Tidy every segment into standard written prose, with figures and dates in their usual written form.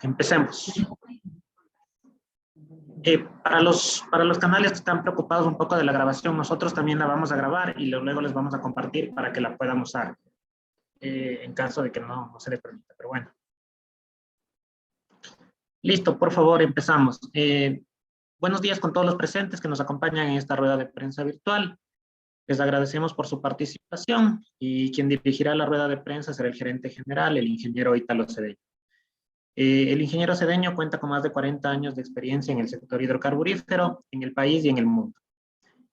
Empecemos. Para los canales que están preocupados un poco de la grabación, nosotros también la vamos a grabar y luego les vamos a compartir para que la puedan usar en caso de que no se les permita. Pero bueno. Listo, por favor, empezamos. Buenos días con todos los presentes que nos acompañan en esta rueda de prensa virtual. Les agradecemos por su participación y quien dirigirá la rueda de prensa será el gerente general, el ingeniero Ítalo Cedeño. El ingeniero Cedeño cuenta con más de 40 años de experiencia en el sector hidrocarburífero, en el país y en el mundo.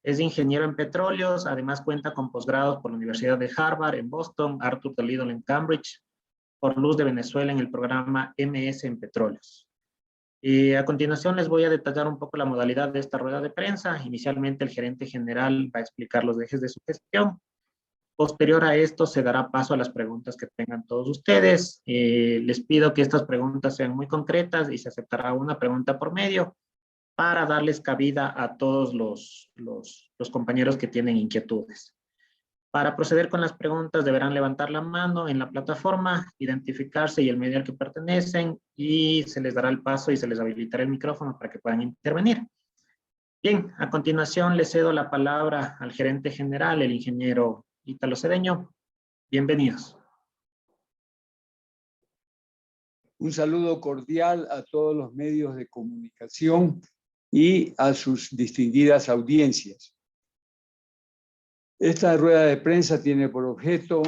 Es ingeniero en petróleos, además cuenta con posgrados por la Universidad de Harvard en Boston, Arthur de Lidl en Cambridge, por Luz de Venezuela en el programa MS en petróleos. A continuación les voy a detallar un poco la modalidad de esta rueda de prensa. Inicialmente el gerente general va a explicar los ejes de su gestión. Posterior a esto se dará paso a las preguntas que tengan todos ustedes. Les pido que estas preguntas sean muy concretas y se aceptará una pregunta por medio para darles cabida a todos los compañeros que tienen inquietudes. Para proceder con las preguntas deberán levantar la mano en la plataforma, identificarse y el medio al que pertenecen y se les dará el paso y se les habilitará el micrófono para que puedan intervenir. Bien, a continuación le cedo la palabra al gerente general, el ingeniero Ítalo Cedeño. Bienvenidos. Un saludo cordial a todos los medios de comunicación y a sus distinguidas audiencias. Esta rueda de prensa tiene por objeto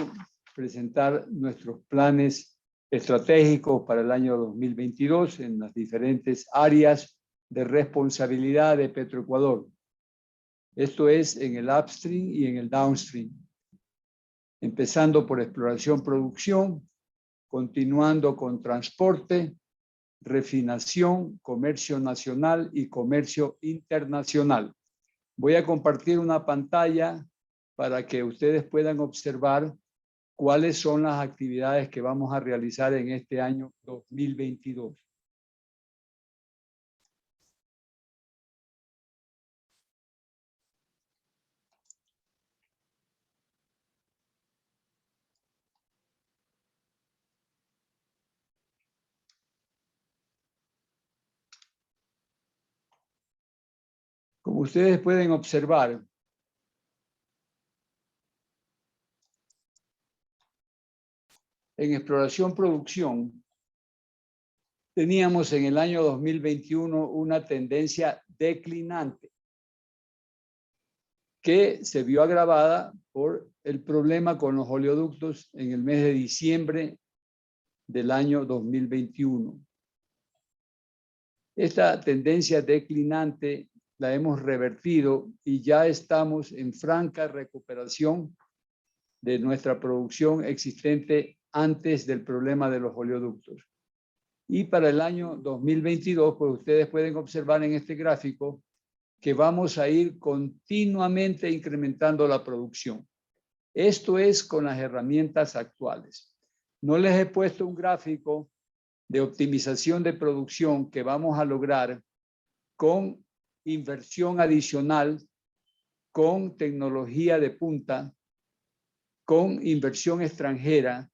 presentar nuestros planes estratégicos para el año 2022 en las diferentes áreas de responsabilidad de Petroecuador. Esto es en el upstream y en el downstream. Empezando por exploración-producción, continuando con transporte, refinación, comercio nacional y comercio internacional. Voy a compartir una pantalla para que ustedes puedan observar cuáles son las actividades que vamos a realizar en este año 2022. Como ustedes pueden observar, en exploración-producción, teníamos en el año 2021 una tendencia declinante que se vio agravada por el problema con los oleoductos en el mes de diciembre del año 2021. Esta tendencia declinante la hemos revertido y ya estamos en franca recuperación de nuestra producción existente antes del problema de los oleoductos. Y para el año 2022, pues ustedes pueden observar en este gráfico que vamos a ir continuamente incrementando la producción. Esto es con las herramientas actuales. No les he puesto un gráfico de optimización de producción que vamos a lograr con inversión adicional, con tecnología de punta, con inversión extranjera,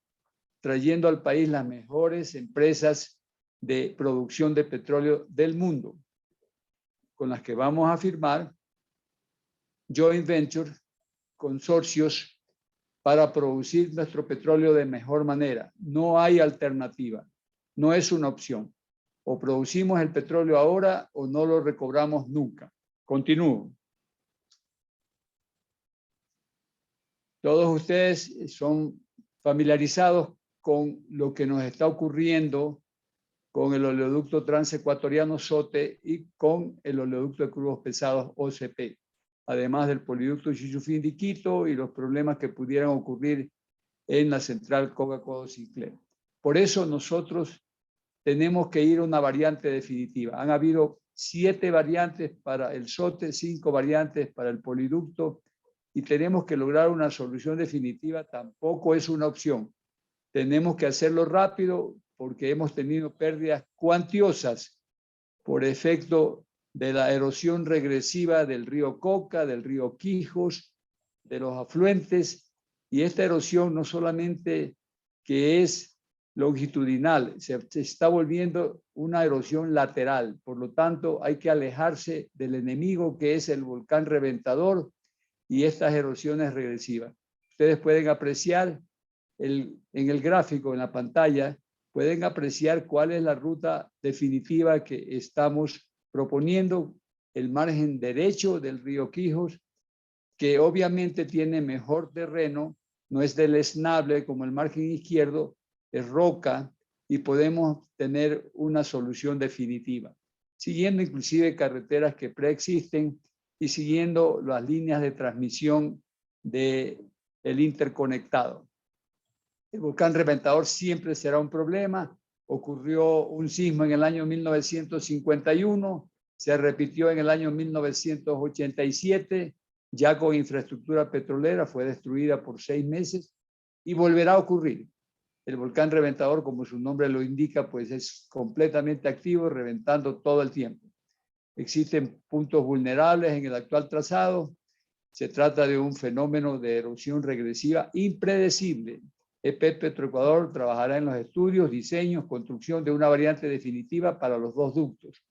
trayendo al país las mejores empresas de producción de petróleo del mundo, con las que vamos a firmar joint venture, consorcios para producir nuestro petróleo de mejor manera. No hay alternativa, no es una opción. O producimos el petróleo ahora o no lo recobramos nunca. Continúo. Todos ustedes son familiarizados con lo que nos está ocurriendo con el oleoducto transecuatoriano SOTE y con el oleoducto de crudos pesados OCP, además del poliducto Chichufín-Quito y los problemas que pudieran ocurrir en la central Coca-Cola-Sinclair. Por eso nosotros tenemos que ir a una variante definitiva. Han habido 7 variantes para el SOTE, 5 variantes para el poliducto, y tenemos que lograr una solución definitiva. Tampoco es una opción. Tenemos que hacerlo rápido porque hemos tenido pérdidas cuantiosas por efecto de la erosión regresiva del río Coca, del río Quijos, de los afluentes. Y esta erosión no solamente que es longitudinal, se está volviendo una erosión lateral. Por lo tanto, hay que alejarse del enemigo que es el volcán reventador y estas erosiones regresivas. Ustedes pueden apreciar en el gráfico, en la pantalla, pueden apreciar cuál es la ruta definitiva que estamos proponiendo, el margen derecho del río Quijos, que obviamente tiene mejor terreno, no es deleznable como el margen izquierdo, es roca y podemos tener una solución definitiva, siguiendo inclusive carreteras que preexisten y siguiendo las líneas de transmisión del interconectado. El volcán reventador siempre será un problema. Ocurrió un sismo en el año 1951, se repitió en el año 1987, ya con infraestructura petrolera, fue destruida por 6 meses y volverá a ocurrir. El volcán reventador, como su nombre lo indica, pues es completamente activo, reventando todo el tiempo. Existen puntos vulnerables en el actual trazado. Se trata de un fenómeno de erosión regresiva impredecible. EP Petroecuador trabajará en los estudios, diseños, construcción de una variante definitiva para los 2 ductos.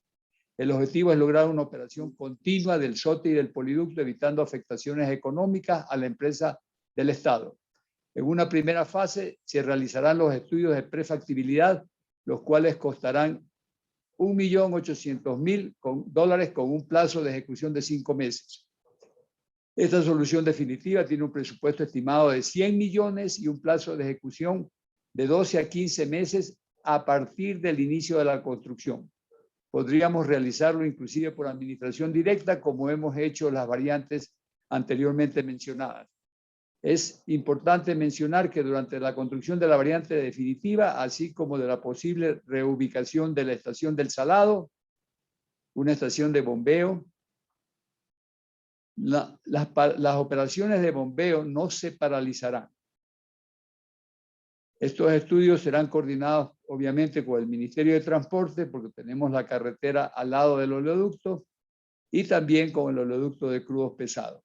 El objetivo es lograr una operación continua del SOTE y del poliducto, evitando afectaciones económicas a la empresa del Estado. En una primera fase se realizarán los estudios de prefactibilidad, los cuales costarán $1.800.000 con un plazo de ejecución de 5 meses. Esta solución definitiva tiene un presupuesto estimado de 100 millones y un plazo de ejecución de 12 a 15 meses a partir del inicio de la construcción. Podríamos realizarlo inclusive por administración directa, como hemos hecho las variantes anteriormente mencionadas. Es importante mencionar que durante la construcción de la variante definitiva, así como de la posible reubicación de la estación del Salado, una estación de bombeo, las operaciones de bombeo no se paralizarán. Estos estudios serán coordinados obviamente con el Ministerio de Transporte, porque tenemos la carretera al lado del oleoducto, y también con el oleoducto de crudos pesados.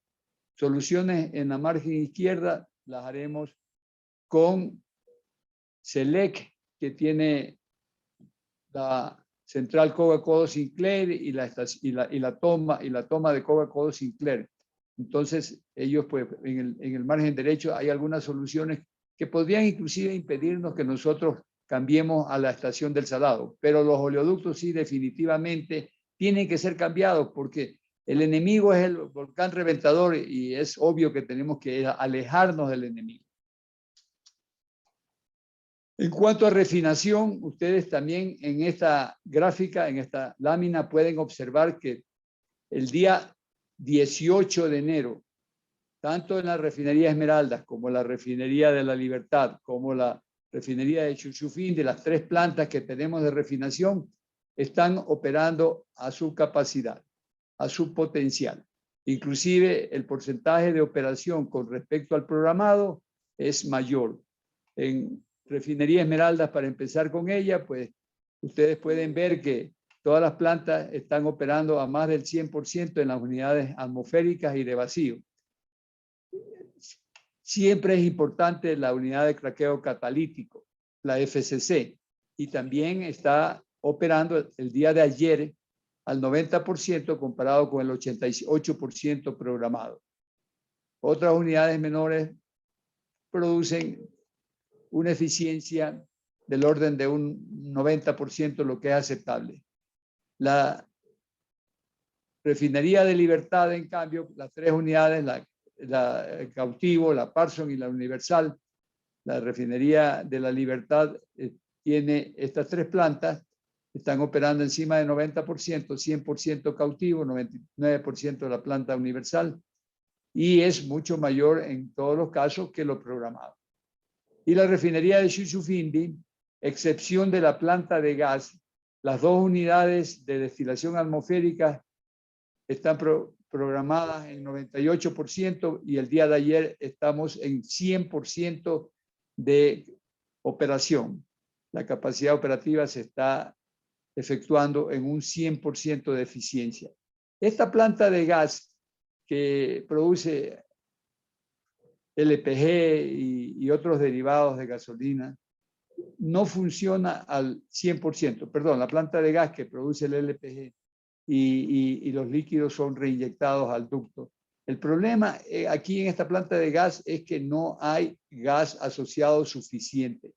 Soluciones en la margen izquierda las haremos con SELEC, que tiene la central Coga-Codo Sinclair y la toma de Coga-Codo Sinclair. Entonces, ellos, pues, en el margen derecho hay algunas soluciones que podrían inclusive impedirnos que nosotros cambiemos a la estación del Salado. Pero los oleoductos sí definitivamente tienen que ser cambiados porque el enemigo es el volcán reventador y es obvio que tenemos que alejarnos del enemigo. En cuanto a refinación, ustedes también en esta gráfica, en esta lámina, pueden observar que el día 18 de enero, tanto en la refinería Esmeraldas como la refinería de La Libertad, como la refinería de Chuchufín, de las 3 plantas que tenemos de refinación, están operando a su capacidad, a su potencial. Inclusive el porcentaje de operación con respecto al programado es mayor. En refinería Esmeraldas, para empezar con ella, pues ustedes pueden ver que todas las plantas están operando a más del 100% en las unidades atmosféricas y de vacío. Siempre es importante la unidad de craqueo catalítico, la FCC, y también está operando el día de ayer al 90% comparado con el 88% programado. Otras unidades menores producen una eficiencia del orden de un 90%, lo que es aceptable. La refinería de Libertad, en cambio, las 3 unidades, la Cautivo, la Parson y la Universal, la refinería de la Libertad tiene estas 3 plantas, están operando encima de 90%, 100% Cautivo, 99% de la planta Universal, y es mucho mayor en todos los casos que lo programado. Y la refinería de Shushufindi, excepción de la planta de gas, las 2 unidades de destilación atmosférica están programadas en 98% y el día de ayer estamos en 100% de operación. La capacidad operativa se está efectuando en un 100% de eficiencia. Esta planta de gas que produce LPG y otros derivados de gasolina no funciona al 100%. Perdón, la planta de gas que produce el LPG y los líquidos son reinyectados al ducto. El problema aquí en esta planta de gas es que no hay gas asociado suficiente.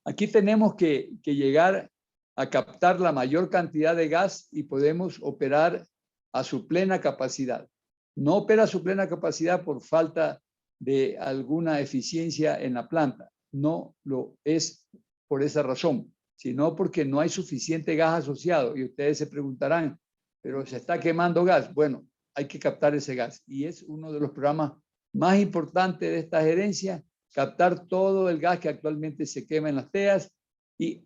Aquí tenemos que llegar a captar la mayor cantidad de gas y podemos operar a su plena capacidad. No opera a su plena capacidad por falta de alguna eficiencia en la planta. No lo es por esa razón, sino porque no hay suficiente gas asociado. Y ustedes se preguntarán, pero se está quemando gas. Bueno, hay que captar ese gas. Y es uno de los programas más importantes de esta gerencia, captar todo el gas que actualmente se quema en las TEAs y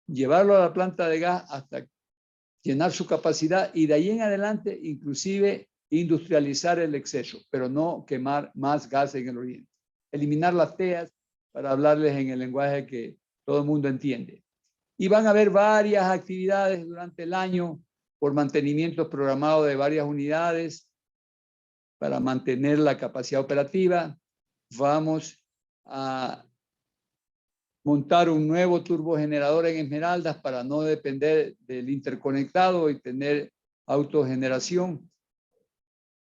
llevarlo a la planta de gas hasta llenar su capacidad y de ahí en adelante inclusive industrializar el exceso, pero no quemar más gas en el oriente. Eliminar las TEAs para hablarles en el lenguaje que todo el mundo entiende. Y van a haber varias actividades durante el año por mantenimientos programados de varias unidades para mantener la capacidad operativa. Vamos a montar un nuevo turbogenerador en Esmeraldas para no depender del interconectado y tener autogeneración,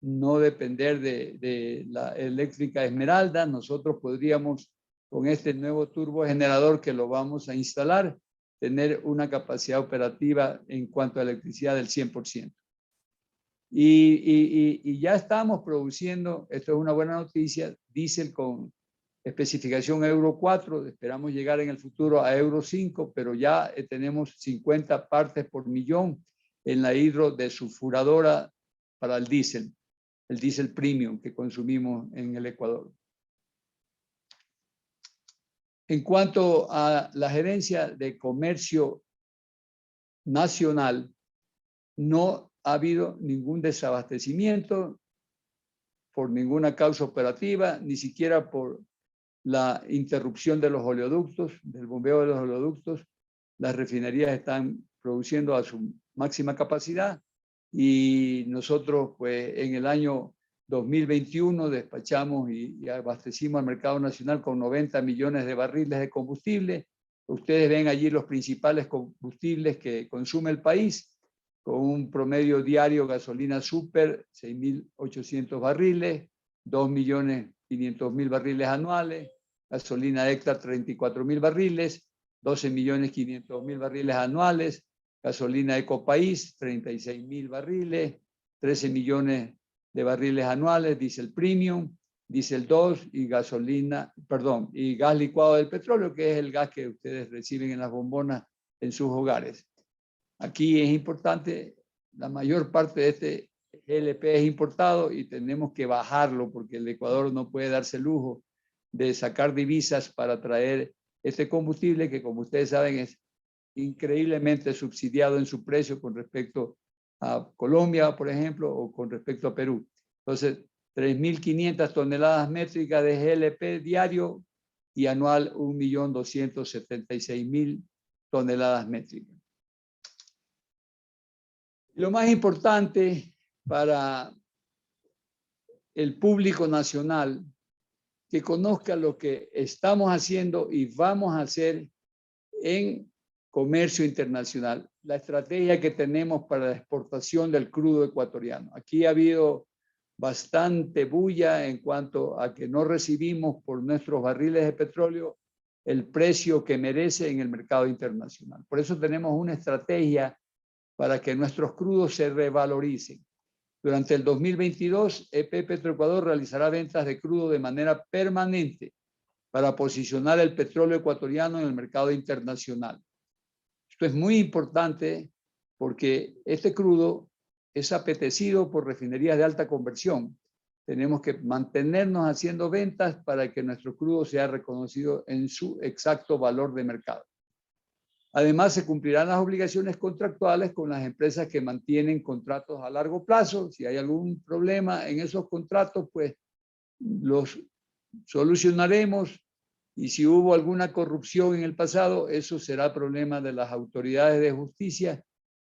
no depender de la eléctrica Esmeralda. Nosotros podríamos, con este nuevo turbogenerador que lo vamos a instalar, tener una capacidad operativa en cuanto a electricidad del 100%. Y ya estamos produciendo, esto es una buena noticia, diésel con especificación Euro 4, esperamos llegar en el futuro a Euro 5, pero ya tenemos 50 partes por millón en la hidrodesulfuradora para el diésel premium que consumimos en el Ecuador. En cuanto a la gerencia de comercio nacional, no ha habido ningún desabastecimiento por ninguna causa operativa, ni siquiera por la interrupción de los oleoductos, del bombeo de los oleoductos. Las refinerías están produciendo a su máxima capacidad y nosotros pues en el año 2021 despachamos y abastecimos al mercado nacional con 90 millones de barriles de combustible. Ustedes ven allí los principales combustibles que consume el país, con un promedio diario gasolina super, 6.800 barriles, 2.500.000 barriles anuales, gasolina extra, 34.000 barriles, 12.500.000 barriles anuales, gasolina Ecopaís, 36.000 barriles, 13 millones de barriles anuales, diésel premium, diésel 2 y y gas licuado del petróleo, que es el gas que ustedes reciben en las bombonas en sus hogares. Aquí es importante, la mayor parte de este GLP es importado y tenemos que bajarlo porque el Ecuador no puede darse el lujo de sacar divisas para traer este combustible que, como ustedes saben, es increíblemente subsidiado en su precio con respecto a Colombia, por ejemplo, o con respecto a Perú. Entonces, 3.500 toneladas métricas de GLP diario y anual 1.276.000 toneladas métricas. Lo más importante para el público nacional, que conozca lo que estamos haciendo y vamos a hacer en comercio internacional, la estrategia que tenemos para la exportación del crudo ecuatoriano. Aquí ha habido bastante bulla en cuanto a que no recibimos por nuestros barriles de petróleo el precio que merece en el mercado internacional. Por eso tenemos una estrategia para que nuestros crudos se revaloricen. Durante el 2022, EP Petroecuador realizará ventas de crudo de manera permanente para posicionar el petróleo ecuatoriano en el mercado internacional. Esto es muy importante porque este crudo es apetecido por refinerías de alta conversión. Tenemos que mantenernos haciendo ventas para que nuestro crudo sea reconocido en su exacto valor de mercado. Además, se cumplirán las obligaciones contractuales con las empresas que mantienen contratos a largo plazo. Si hay algún problema en esos contratos, pues los solucionaremos. Y si hubo alguna corrupción en el pasado, eso será problema de las autoridades de justicia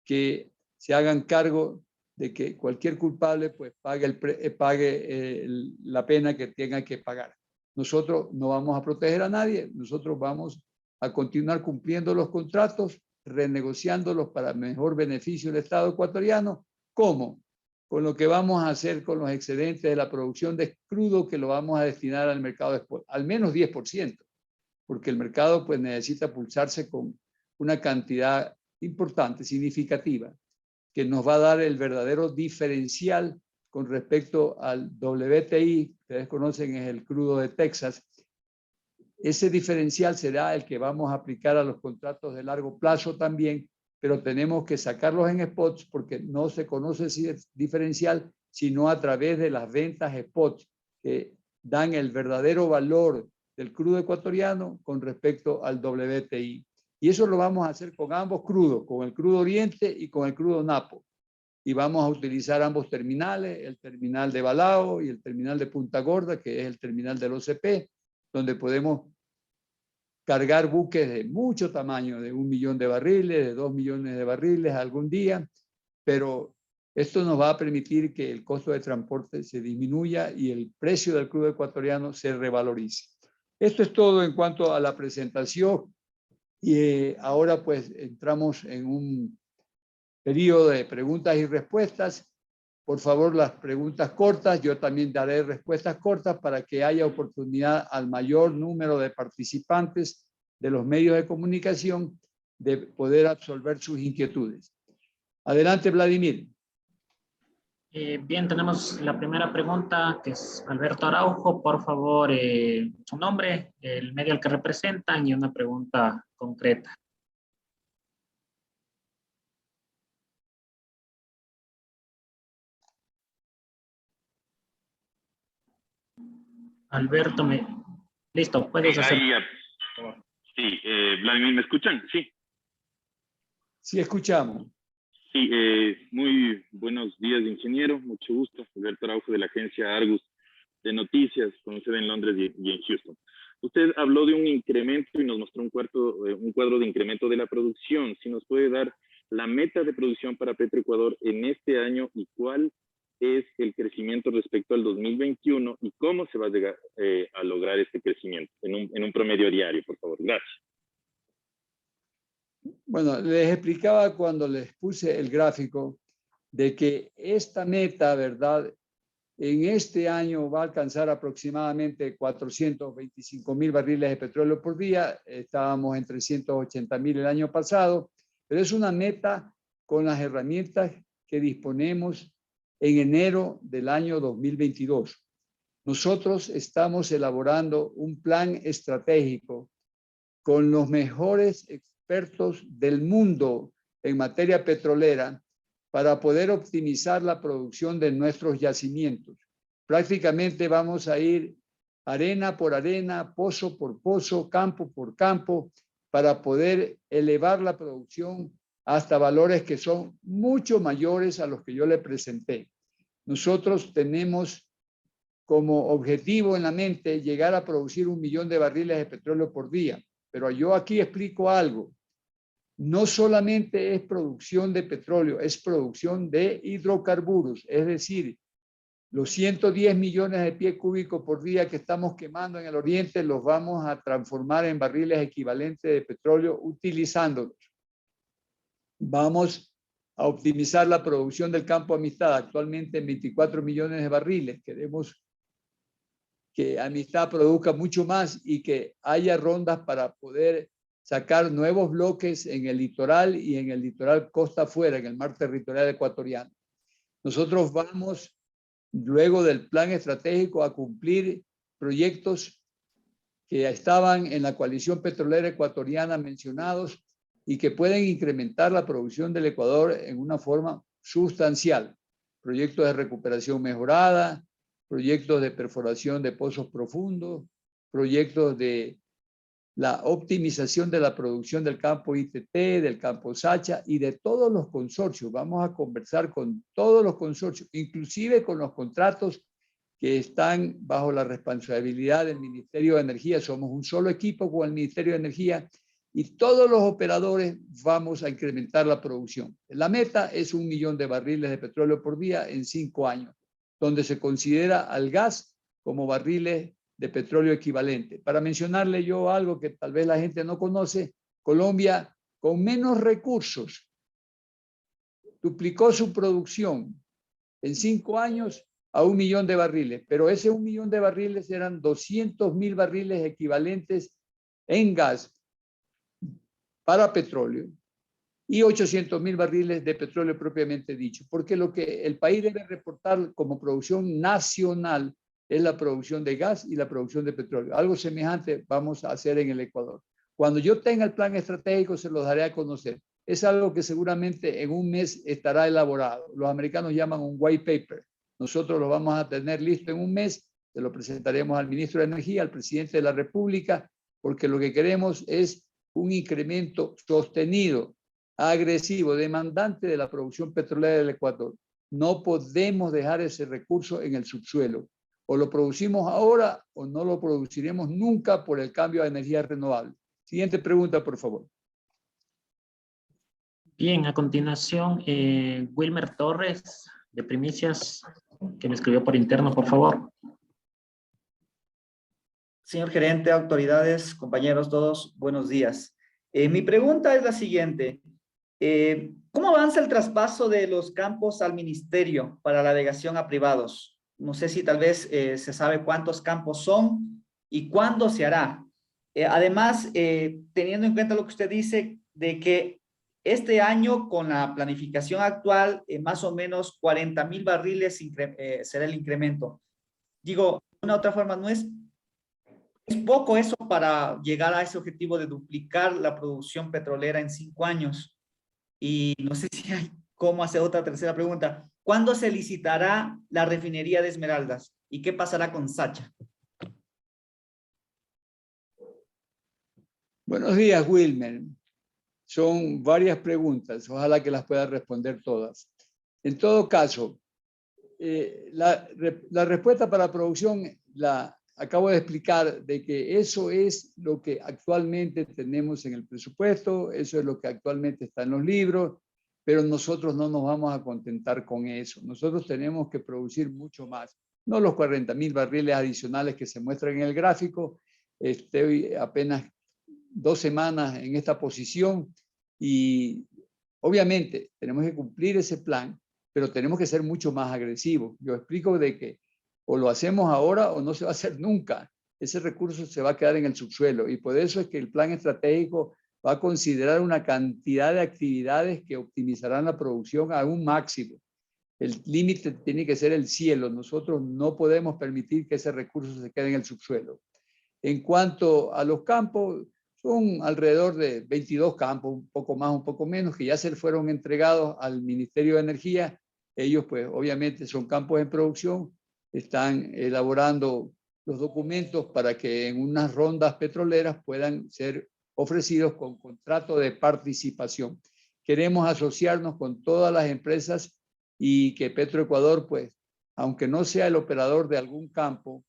que se hagan cargo de que cualquier culpable pues pague la pena que tenga que pagar. Nosotros no vamos a proteger a nadie, nosotros vamos a continuar cumpliendo los contratos, renegociándolos para mejor beneficio del Estado ecuatoriano. ¿Cómo? Con lo que vamos a hacer con los excedentes de la producción de crudo, que lo vamos a destinar al mercado de spot, al menos 10%, porque el mercado pues necesita pulsarse con una cantidad importante, significativa, que nos va a dar el verdadero diferencial con respecto al WTI, que ustedes conocen es el crudo de Texas. Ese diferencial será el que vamos a aplicar a los contratos de largo plazo también, pero tenemos que sacarlos en spots porque no se conoce ese diferencial sino a través de las ventas spots que dan el verdadero valor del crudo ecuatoriano con respecto al WTI. Y eso lo vamos a hacer con ambos crudos, con el crudo Oriente y con el crudo Napo. Y vamos a utilizar ambos terminales, el terminal de Balao y el terminal de Punta Gorda, que es el terminal del OCP, donde podemos cargar buques de mucho tamaño, de 1 millón de barriles, de 2 millones de barriles algún día, pero esto nos va a permitir que el costo de transporte se disminuya y el precio del crudo ecuatoriano se revalorice. Esto es todo en cuanto a la presentación y ahora pues entramos en un periodo de preguntas y respuestas. Por favor, las preguntas cortas, yo también daré respuestas cortas para que haya oportunidad al mayor número de participantes de los medios de comunicación de poder absolver sus inquietudes. Adelante, Vladimir. Bien, tenemos la primera pregunta, que es Alberto Araujo. Por favor, su nombre, el medio al que representan y una pregunta concreta. Alberto, listo, puedes hacer. Sí, Vladimir, ¿me escuchan? Sí. Sí, escuchamos. Sí, muy buenos días, ingeniero. Mucho gusto. Alberto Araujo de la agencia Argus de Noticias, con sede en Londres y en Houston. Usted habló de un incremento y nos mostró un cuadro de incremento de la producción. Si nos puede dar la meta de producción para Petroecuador en este año y cuál es el crecimiento respecto al 2021 y cómo se va a llegar a lograr este crecimiento en un promedio diario, por favor. Gracias. Bueno, les explicaba cuando les puse el gráfico de que esta meta, ¿verdad?, en este año va a alcanzar aproximadamente 425,000 barriles de petróleo por día. Estábamos en 380,000 el año pasado, pero es una meta con las herramientas que disponemos en enero del año 2022. Nosotros estamos elaborando un plan estratégico con los mejores expertos del mundo en materia petrolera para poder optimizar la producción de nuestros yacimientos. Prácticamente vamos a ir arena por arena, pozo por pozo, campo por campo, para poder elevar la producción hasta valores que son mucho mayores a los que yo le presenté. Nosotros tenemos como objetivo en la mente llegar a producir 1 millón de barriles de petróleo por día. Pero yo aquí explico algo. No solamente es producción de petróleo, es producción de hidrocarburos, es decir, los 110 millones de pies cúbicos por día que estamos quemando en el oriente los vamos a transformar en barriles equivalentes de petróleo utilizándolos. Vamos a optimizar la producción del campo Amistad, actualmente en 24 millones de barriles. Queremos que Amistad produzca mucho más y que haya rondas para poder sacar nuevos bloques en el litoral y en el litoral costa afuera, en el mar territorial ecuatoriano. Nosotros vamos, luego del plan estratégico, a cumplir proyectos que estaban en la coalición petrolera ecuatoriana mencionados y que pueden incrementar la producción del Ecuador en una forma sustancial. Proyectos de recuperación mejorada, proyectos de perforación de pozos profundos, proyectos de la optimización de la producción del campo ITT, del campo Sacha y de todos los consorcios. Vamos a conversar con todos los consorcios, inclusive con los contratos que están bajo la responsabilidad del Ministerio de Energía. Somos un solo equipo con el Ministerio de Energía y todos los operadores vamos a incrementar la producción. La meta es 1 millón de barriles de petróleo por día en 5 años, donde se considera al gas como barriles de petróleo equivalente. Para mencionarle yo algo que tal vez la gente no conoce, Colombia, con menos recursos, duplicó su producción en 5 años a 1 millón de barriles, pero ese 1 millón de barriles eran 200.000 barriles equivalentes en gas para petróleo y 800.000 barriles de petróleo propiamente dicho, porque lo que el país debe reportar como producción nacional es la producción de gas y la producción de petróleo. Algo semejante vamos a hacer en el Ecuador. Cuando yo tenga el plan estratégico se los daré a conocer. Es algo que seguramente en un mes estará elaborado. Los americanos llaman un white paper. Nosotros lo vamos a tener listo en un mes. Se lo presentaremos al ministro de Energía, al presidente de la República, porque lo que queremos es un incremento sostenido, agresivo, demandante de la producción petrolera del Ecuador. No podemos dejar ese recurso en el subsuelo. O lo producimos ahora o no lo produciremos nunca por el cambio a energía renovable. Siguiente pregunta, por favor. Bien, a continuación, Wilmer Torres, de Primicias, que me escribió por interno, por favor. Señor gerente, autoridades, compañeros, todos, buenos días. Mi pregunta es la siguiente. ¿Cómo avanza el traspaso de los campos al ministerio para la delegación a privados? No sé si tal vez se sabe cuántos campos son y cuándo se hará. Además, teniendo en cuenta lo que usted dice de que este año con la planificación actual, más o menos 40.000 barriles será el incremento. Digo, de una otra forma, no es poco eso para llegar a ese objetivo de duplicar la producción petrolera en 5 años. Y no sé si hay cómo hacer otra tercera pregunta. ¿Cuándo se licitará la refinería de Esmeraldas? ¿Y qué pasará con Sacha? Buenos días, Wilmer. Son varias preguntas. Ojalá que las pueda responder todas. En todo caso, la respuesta para la producción la acabo de explicar, de que eso es lo que actualmente tenemos en el presupuesto, eso es lo que actualmente está en los libros, pero nosotros no nos vamos a contentar con eso. Nosotros tenemos que producir mucho más. No los 40.000 barriles adicionales que se muestran en el gráfico. Estoy apenas 2 semanas en esta posición y obviamente tenemos que cumplir ese plan, pero tenemos que ser mucho más agresivos. Yo explico de que o lo hacemos ahora o no se va a hacer nunca. Ese recurso se va a quedar en el subsuelo y por eso es que el plan estratégico va a considerar una cantidad de actividades que optimizarán la producción a un máximo. El límite tiene que ser el cielo. Nosotros no podemos permitir que ese recurso se quede en el subsuelo. En cuanto a los campos, son alrededor de 22 campos, un poco más, un poco menos, que ya se fueron entregados al Ministerio de Energía. Ellos, pues, obviamente son campos en producción, están elaborando los documentos para que en unas rondas petroleras puedan ser ofrecidos con contrato de participación. Queremos asociarnos con todas las empresas y que Petroecuador, pues, aunque no sea el operador de algún campo,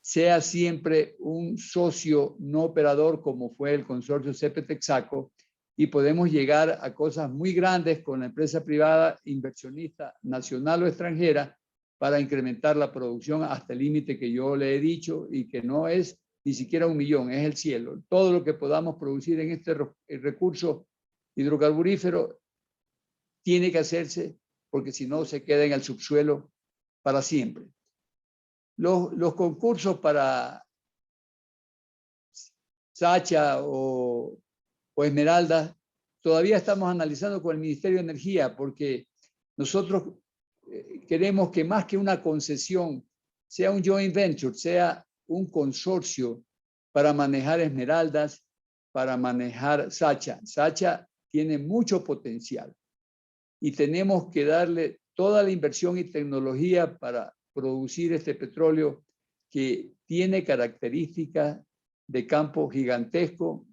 sea siempre un socio no operador como fue el consorcio CPTEXACO y podemos llegar a cosas muy grandes con la empresa privada, inversionista nacional o extranjera, para incrementar la producción hasta el límite que yo le he dicho y que no es ni siquiera 1 millón, es el cielo. Todo lo que podamos producir en este recurso hidrocarburífero tiene que hacerse porque si no se queda en el subsuelo para siempre. Los concursos para Sacha o Esmeralda todavía estamos analizando con el Ministerio de Energía porque nosotros queremos que más que una concesión sea un joint venture, sea un consorcio para manejar Esmeraldas, para manejar Sacha. Sacha tiene mucho potencial y tenemos que darle toda la inversión y tecnología para producir este petróleo que tiene características de campo gigantesco,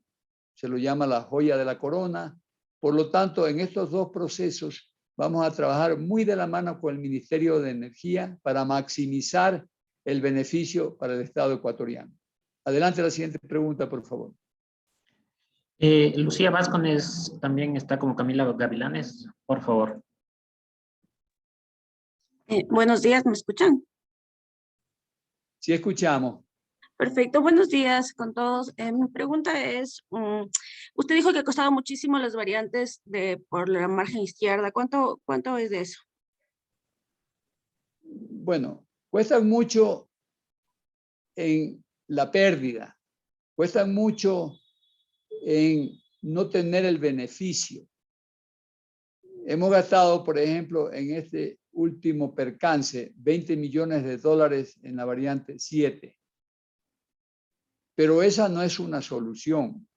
se lo llama la joya de la corona. Por lo tanto, en estos 2 procesos vamos a trabajar muy de la mano con el Ministerio de Energía para maximizar el beneficio para el Estado ecuatoriano. Adelante la siguiente pregunta, por favor. Lucía Vázquez también está como Camila Gavilanes, por favor. Buenos días, ¿me escuchan? Sí escuchamos. Perfecto, buenos días con todos. Mi pregunta es, usted dijo que costaba muchísimo las variantes por la margen izquierda. ¿Cuánto es de eso? Bueno, cuesta mucho en la pérdida, cuesta mucho en no tener el beneficio. Hemos gastado, por ejemplo, en este último percance, $20 millones en la variante 7. Pero esa no es una solución.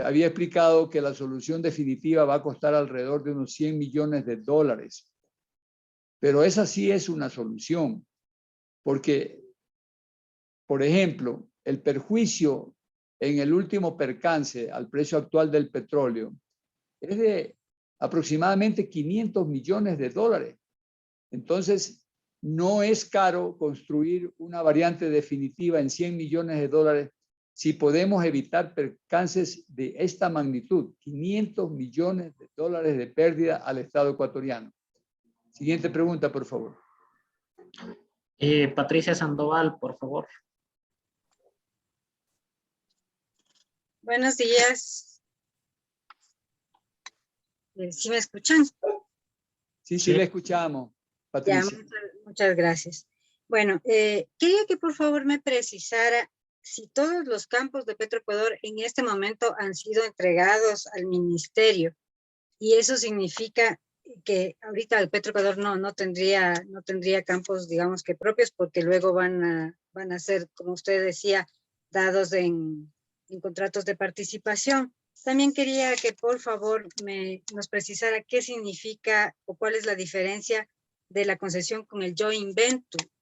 Había explicado que la solución definitiva va a costar alrededor de unos $100 millones. Pero esa sí es una solución, porque, por ejemplo, el perjuicio en el último percance al precio actual del petróleo es de aproximadamente $500 millones. Entonces, no es caro construir una variante definitiva en $100 millones si podemos evitar percances de esta magnitud, $500 millones de pérdida al Estado ecuatoriano. Siguiente pregunta, por favor. Patricia Sandoval, por favor. Buenos días. ¿Sí me escuchan? Sí, le escuchamos, Patricia. Ya, muchas gracias. Bueno, quería que por favor me precisara si todos los campos de Petroecuador en este momento han sido entregados al ministerio, y eso significa que ahorita el Petroecuador no tendría campos, digamos que propios, porque luego van a ser, como usted decía, dados en contratos de participación. También quería que por favor nos precisara qué significa o cuál es la diferencia de la concesión con el joint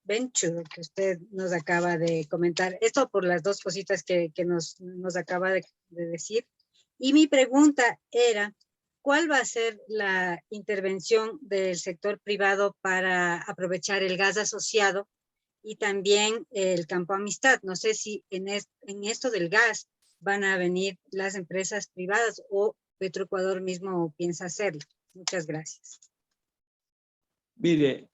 venture que usted nos acaba de comentar. Esto por las dos cositas que nos acaba de decir. Y mi pregunta era, ¿cuál va a ser la intervención del sector privado para aprovechar el gas asociado y también el campo Amistad? No sé si en esto del gas van a venir las empresas privadas o Petroecuador mismo piensa hacerlo. Muchas gracias. Mire,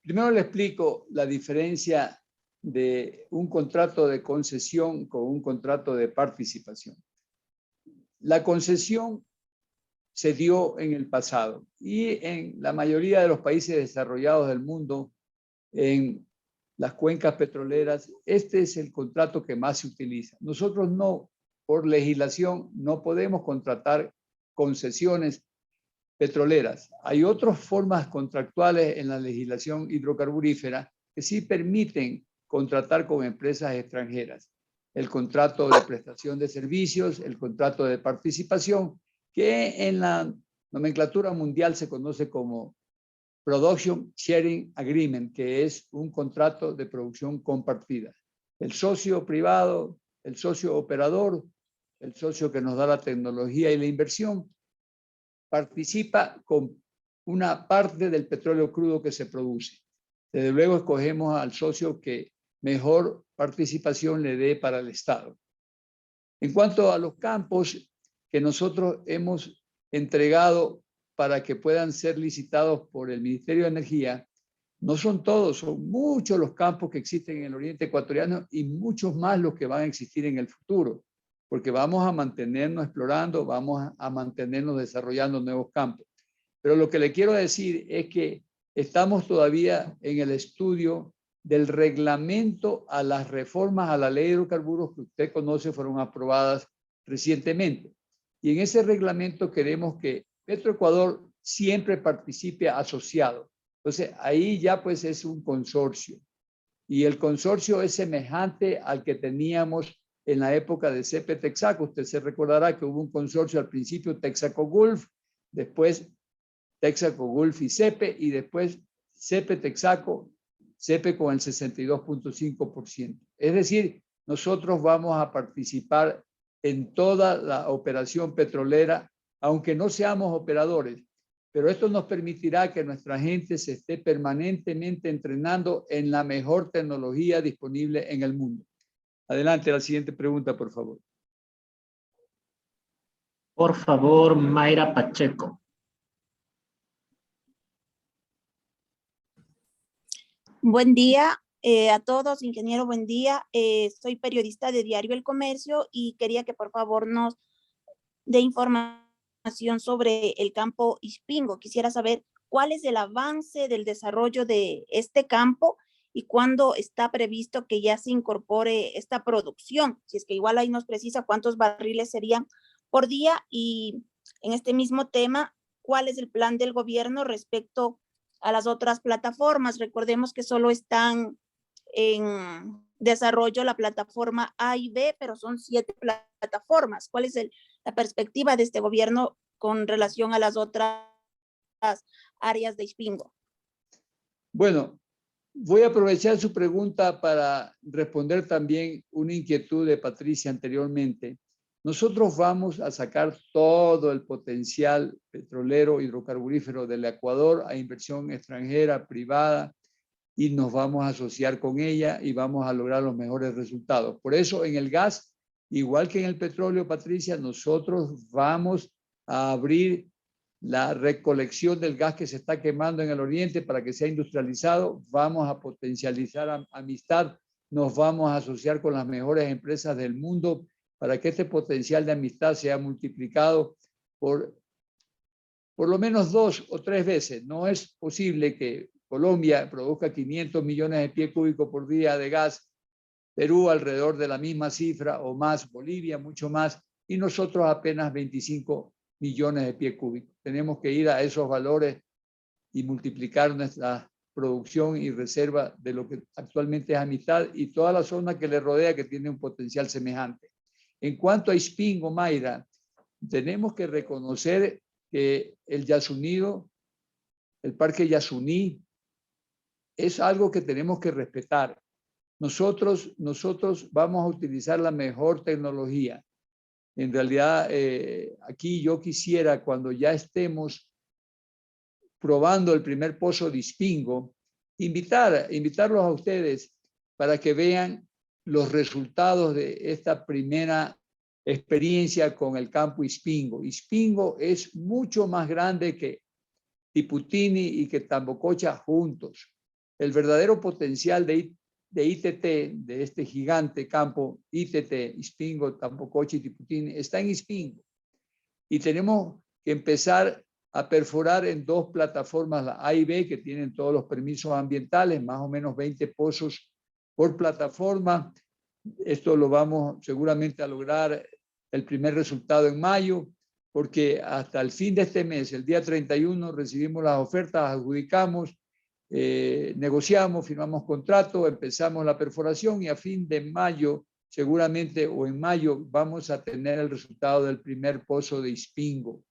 primero le explico la diferencia de un contrato de concesión con un contrato de participación. La concesión se dio en el pasado y en la mayoría de los países desarrollados del mundo, en las cuencas petroleras, este es el contrato que más se utiliza. Nosotros no, por legislación, no podemos contratar concesiones petroleras. Hay otras formas contractuales en la legislación hidrocarburífera que sí permiten contratar con empresas extranjeras. El contrato de prestación de servicios, el contrato de participación, que en la nomenclatura mundial se conoce como Production Sharing Agreement, que es un contrato de producción compartida. El socio privado, el socio operador, el socio que nos da la tecnología y la inversión, participa con una parte del petróleo crudo que se produce. Desde luego escogemos al socio que mejor participación le dé para el Estado. En cuanto a los campos que nosotros hemos entregado para que puedan ser licitados por el Ministerio de Energía, no son todos, son muchos los campos que existen en el oriente ecuatoriano y muchos más los que van a existir en el futuro, porque vamos a mantenernos explorando, vamos a mantenernos desarrollando nuevos campos. Pero lo que le quiero decir es que estamos todavía en el estudio del reglamento a las reformas a la ley de hidrocarburos que usted conoce, fueron aprobadas recientemente. Y en ese reglamento queremos que Petroecuador siempre participe asociado. Entonces, ahí ya pues es un consorcio. Y el consorcio es semejante al que teníamos en la época de CEPE Texaco. Usted se recordará que hubo un consorcio al principio Texaco Gulf, después Texaco Gulf y CEPE, y después CEPE Texaco, CEPE con el 62.5%. Es decir, nosotros vamos a participar en toda la operación petrolera, aunque no seamos operadores, pero esto nos permitirá que nuestra gente se esté permanentemente entrenando en la mejor tecnología disponible en el mundo. Adelante, la siguiente pregunta, por favor. Por favor, Mayra Pacheco. Buen día. A todos, ingeniero, buen día. Soy periodista de Diario El Comercio y quería que por favor nos dé información sobre el campo Ispingo. Quisiera saber cuál es el avance del desarrollo de este campo y cuándo está previsto que ya se incorpore esta producción. Si es que igual ahí nos precisa cuántos barriles serían por día, y en este mismo tema, ¿cuál es el plan del gobierno respecto a las otras plataformas? Recordemos que solo están en desarrollo la plataforma A y B, pero son 7 plataformas. ¿Cuál es la perspectiva de este gobierno con relación a las otras áreas de Ispingo? Bueno, voy a aprovechar su pregunta para responder también una inquietud de Patricia anteriormente. Nosotros vamos a sacar todo el potencial petrolero hidrocarburífero del Ecuador a inversión extranjera, privada, y nos vamos a asociar con ella y vamos a lograr los mejores resultados. Por eso en el gas, igual que en el petróleo, Patricia, nosotros vamos a abrir la recolección del gas que se está quemando en el oriente para que sea industrializado. Vamos a potencializar amistad, nos vamos a asociar con las mejores empresas del mundo para que este potencial de amistad sea multiplicado por lo menos 2 o 3 veces. No es posible que Colombia produzca 500 millones de pies cúbicos por día de gas, Perú alrededor de la misma cifra o más, Bolivia mucho más, y nosotros apenas 25 millones de pies cúbicos. Tenemos que ir a esos valores y multiplicar nuestra producción y reserva de lo que actualmente es amistad y toda la zona que le rodea que tiene un potencial semejante. En cuanto a Ispingo, Mayra, tenemos que reconocer que el Yasunío, el Parque Yasuní, es algo que tenemos que respetar. Nosotros vamos a utilizar la mejor tecnología. En realidad, aquí yo quisiera, cuando ya estemos probando el primer pozo de Ispingo, invitarlos a ustedes para que vean los resultados de esta primera experiencia con el campo Ispingo. Ispingo es mucho más grande que Tiputini y que Tambococha juntos. El verdadero potencial de ITT, de este gigante campo ITT, Ispingo, Tambococha y Tiputini, está en Ispingo. Y tenemos que empezar a perforar en 2 plataformas, la A y B, que tienen todos los permisos ambientales, más o menos 20 pozos por plataforma. Esto lo vamos seguramente a lograr el primer resultado en mayo, porque hasta el fin de este mes, el día 31, recibimos las ofertas, adjudicamos, negociamos, firmamos contrato, empezamos la perforación y a fin de mayo, seguramente, o en mayo, vamos a tener el resultado del primer pozo de Ispingo.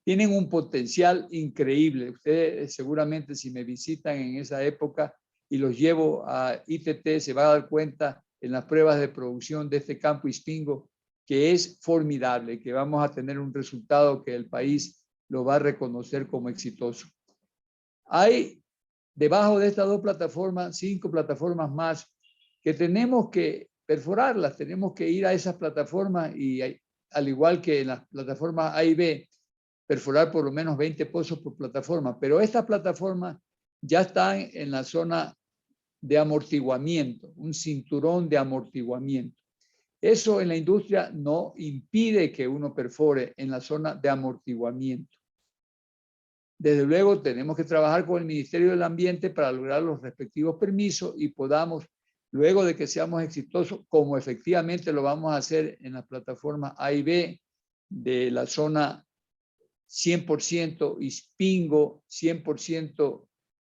Tienen un potencial increíble. Ustedes seguramente, si me visitan en esa época y los llevo a ITT, se van a dar cuenta en las pruebas de producción de este campo Ispingo que es formidable, que vamos a tener un resultado que el país lo va a reconocer como exitoso. Hay debajo de estas 2 plataformas, 5 plataformas más que tenemos que perforarlas, tenemos que ir a esas plataformas y al igual que en las plataformas A y B, perforar por lo menos 20 pozos por plataforma, pero estas plataformas ya están en la zona de amortiguamiento, un cinturón de amortiguamiento. Eso en la industria no impide que uno perfore en la zona de amortiguamiento. Desde luego tenemos que trabajar con el Ministerio del Ambiente para lograr los respectivos permisos y podamos, luego de que seamos exitosos, como efectivamente lo vamos a hacer en las plataformas A y B de la zona 100% Ispingo, 100%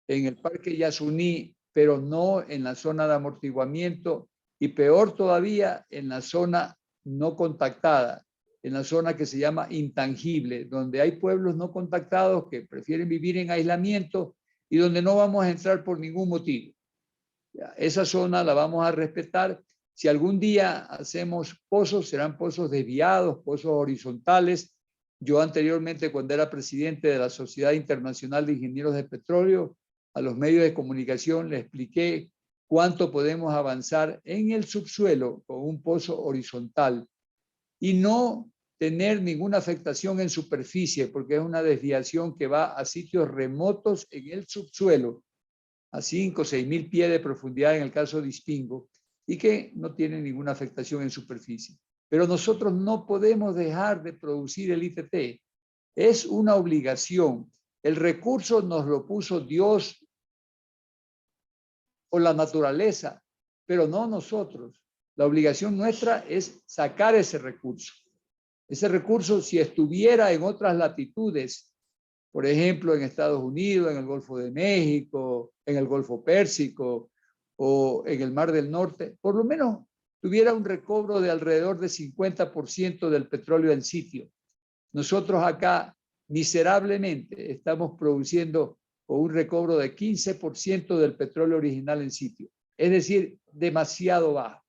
en el Parque Yasuní, pero no en la zona de amortiguamiento y peor todavía en la zona no contactada, en la zona que se llama intangible, donde hay pueblos no contactados que prefieren vivir en aislamiento y donde no vamos a entrar por ningún motivo. Esa zona la vamos a respetar. Si algún día hacemos pozos, serán pozos desviados, pozos horizontales. Yo anteriormente, cuando era presidente de la Sociedad Internacional de Ingenieros de Petróleo, a los medios de comunicación le expliqué cuánto podemos avanzar en el subsuelo con un pozo horizontal y no tener ninguna afectación en superficie, porque es una desviación que va a sitios remotos en el subsuelo. a 5 o 6 mil pies de profundidad en el caso de Ispingo, y que no tiene ninguna afectación en superficie. Pero nosotros no podemos dejar de producir el ITT. Es una obligación. El recurso nos lo puso Dios o la naturaleza, pero no nosotros. La obligación nuestra es sacar ese recurso. Ese recurso, si estuviera en otras latitudes, por ejemplo, en Estados Unidos, en el Golfo de México, en el Golfo Pérsico o en el Mar del Norte, por lo menos tuviera un recobro de alrededor de 50% del petróleo en sitio. Nosotros acá miserablemente estamos produciendo con un recobro de 15% del petróleo original en sitio. Es decir, demasiado bajo.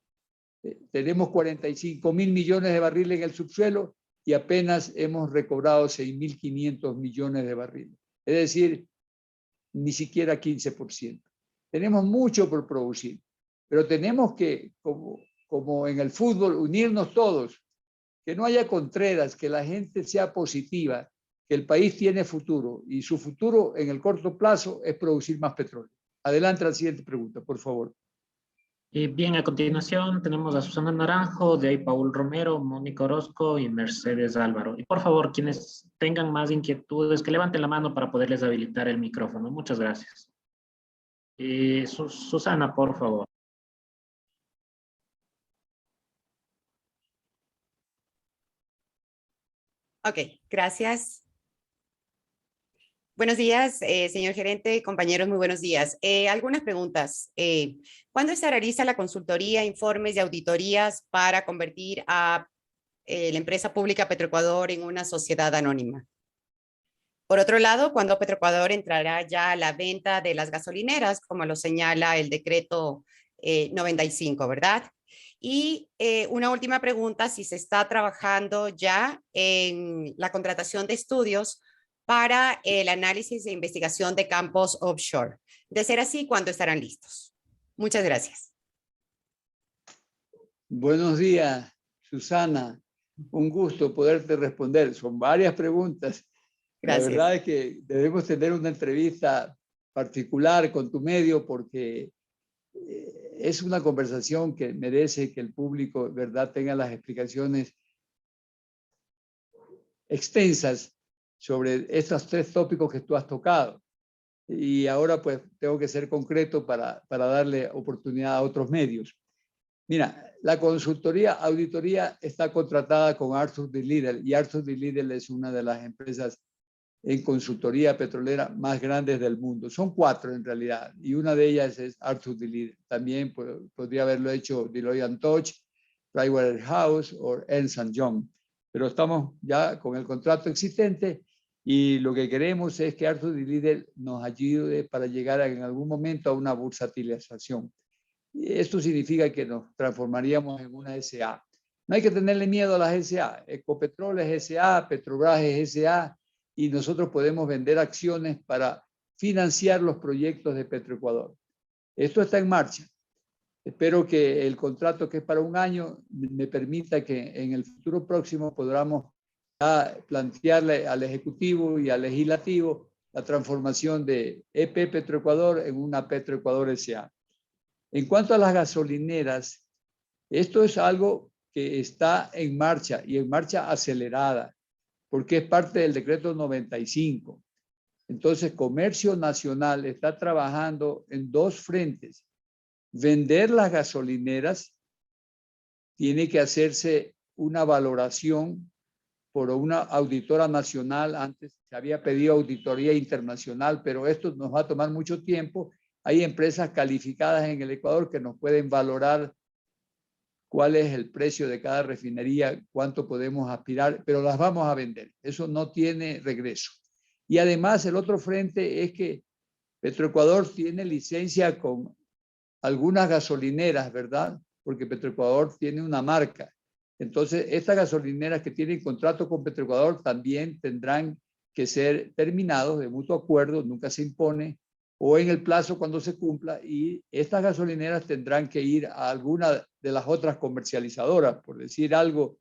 Tenemos 45 mil millones de barriles en el subsuelo y apenas hemos recobrado 6.500 millones de barriles. Es decir, ni siquiera 15%. Tenemos mucho por producir, pero tenemos que, como en el fútbol, unirnos todos, que no haya contreras, que la gente sea positiva, que el país tiene futuro y su futuro en el corto plazo es producir más petróleo. Adelante a la siguiente pregunta, por favor. Bien, a continuación tenemos a Susana Naranjo, de ahí Paul Romero, Mónica Orozco y Mercedes Álvaro. Y por favor, quienes tengan más inquietudes, que levanten la mano para poderles habilitar el micrófono. Muchas gracias. Susana, por favor. Ok, gracias. Buenos días, señor gerente, compañeros, muy buenos días. Algunas preguntas. ¿Cuándo se realiza la consultoría, informes y auditorías para convertir a la empresa pública Petroecuador en una sociedad anónima? Por otro lado, ¿cuándo Petroecuador entrará ya a la venta de las gasolineras, como lo señala el decreto 95, ¿verdad? Y una última pregunta, si se está trabajando ya en la contratación de estudios para el análisis e investigación de campos offshore. De ser así, ¿cuándo estarán listos? Muchas gracias. Buenos días, Susana. Un gusto poderte responder. Son varias preguntas. Gracias. La verdad es que debemos tener una entrevista particular con tu medio porque es una conversación que merece que el público, ¿verdad?, tenga las explicaciones extensas sobre estos tres tópicos que tú has tocado. Y ahora pues tengo que ser concreto para darle oportunidad a otros medios. Mira, la consultoría, auditoría está contratada con Arthur D. Little y Arthur D. Little es una de las empresas en consultoría petrolera más grandes del mundo. Son 4 en realidad y una de ellas es Arthur D. Little. También podría haberlo hecho Deloitte & Touch, Pricewaterhouse o Ernst & Young. Pero estamos ya con el contrato existente y lo que queremos es que Arthur D. Little nos ayude para llegar en algún momento a una bursatilización. Y esto significa que nos transformaríamos en una SA. No hay que tenerle miedo a las SA. Ecopetrol es SA, Petrobras es SA y nosotros podemos vender acciones para financiar los proyectos de Petroecuador. Esto está en marcha. Espero que el contrato, que es para 1 año, me permita que en el futuro próximo podamos plantearle al Ejecutivo y al Legislativo la transformación de EP Petroecuador en una Petroecuador S.A. En cuanto a las gasolineras, esto es algo que está en marcha y en marcha acelerada, porque es parte del decreto 95. Entonces, Comercio Nacional está trabajando en 2 frentes. Vender las gasolineras, tiene que hacerse una valoración por una auditora nacional. Antes se había pedido auditoría internacional, pero esto nos va a tomar mucho tiempo. Hay empresas calificadas en el Ecuador que nos pueden valorar cuál es el precio de cada refinería, cuánto podemos aspirar, pero las vamos a vender. Eso no tiene regreso. Y además el otro frente es que Petroecuador tiene licencia con algunas gasolineras, ¿verdad? Porque Petroecuador tiene una marca. Entonces, estas gasolineras que tienen contrato con Petroecuador también tendrán que ser terminados de mutuo acuerdo, nunca se impone, o en el plazo cuando se cumpla, y estas gasolineras tendrán que ir a alguna de las otras comercializadoras, por decir algo,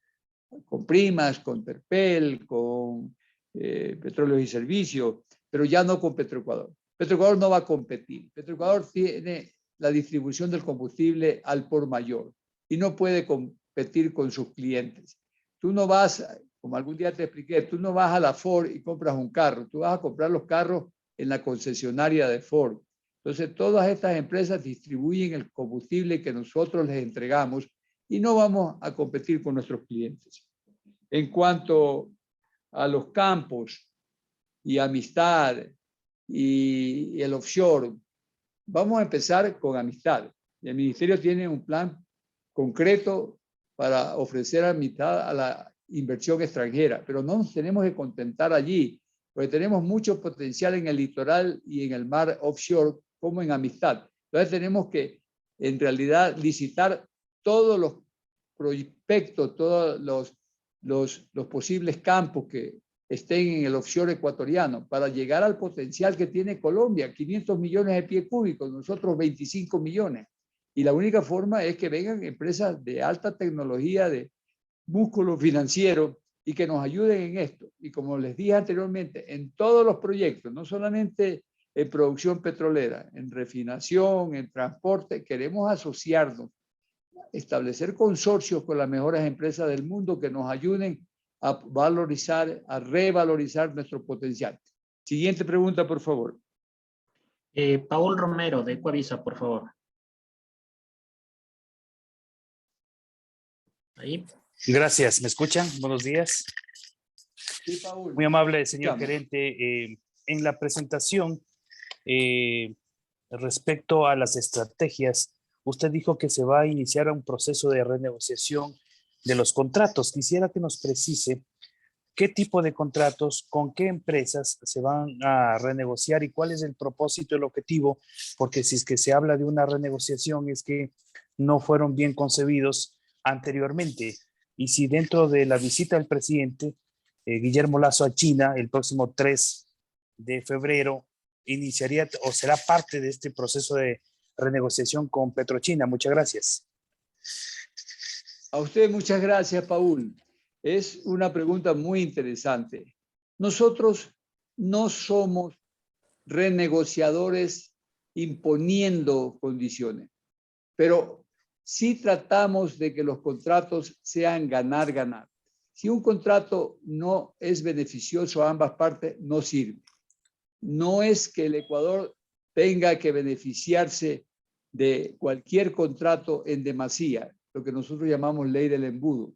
con Primas, con Terpel, con Petróleos y Servicios, pero ya no con Petroecuador. Petroecuador no va a competir. Petroecuador tiene la distribución del combustible al por mayor y no puede competir con sus clientes. Tú no vas, como algún día te expliqué, tú no vas a la Ford y compras un carro, tú vas a comprar los carros en la concesionaria de Ford. Entonces, todas estas empresas distribuyen el combustible que nosotros les entregamos y no vamos a competir con nuestros clientes. En cuanto a los campos y Amistad y el offshore, vamos a empezar con Amistad. El ministerio tiene un plan concreto para ofrecer Amistad a la inversión extranjera, pero no nos tenemos que contentar allí, porque tenemos mucho potencial en el litoral y en el mar offshore, como en Amistad. Entonces tenemos que, en realidad, licitar todos los prospectos, todos los posibles campos que estén en el offshore ecuatoriano para llegar al potencial que tiene Colombia, 500 millones de pies cúbicos, nosotros 25 millones. Y la única forma es que vengan empresas de alta tecnología, de músculo financiero y que nos ayuden en esto. Y como les dije anteriormente, en todos los proyectos, no solamente en producción petrolera, en refinación, en transporte, queremos asociarnos, establecer consorcios con las mejores empresas del mundo que nos ayuden a valorizar, a revalorizar nuestro potencial. Siguiente pregunta, por favor. Paul Romero, de Ecuavisa, por favor. Ahí. Gracias, ¿me escuchan? Buenos días. Sí, Paul. Muy amable, señor Escuchamos. gerente. En la presentación, respecto a las estrategias, usted dijo que se va a iniciar un proceso de renegociación de los contratos. Quisiera que nos precise qué tipo de contratos, con qué empresas se van a renegociar y cuál es el propósito, el objetivo, porque si es que se habla de una renegociación es que no fueron bien concebidos anteriormente. Y si dentro de la visita del presidente Guillermo Lasso a China el próximo 3 de febrero iniciaría o será parte de este proceso de renegociación con Petrochina. Muchas gracias. A usted muchas gracias, Paul. Es una pregunta muy interesante. Nosotros no somos renegociadores imponiendo condiciones, pero sí tratamos de que los contratos sean ganar-ganar. Si un contrato no es beneficioso a ambas partes, no sirve. No es que el Ecuador tenga que beneficiarse de cualquier contrato en demasía, lo que nosotros llamamos ley del embudo.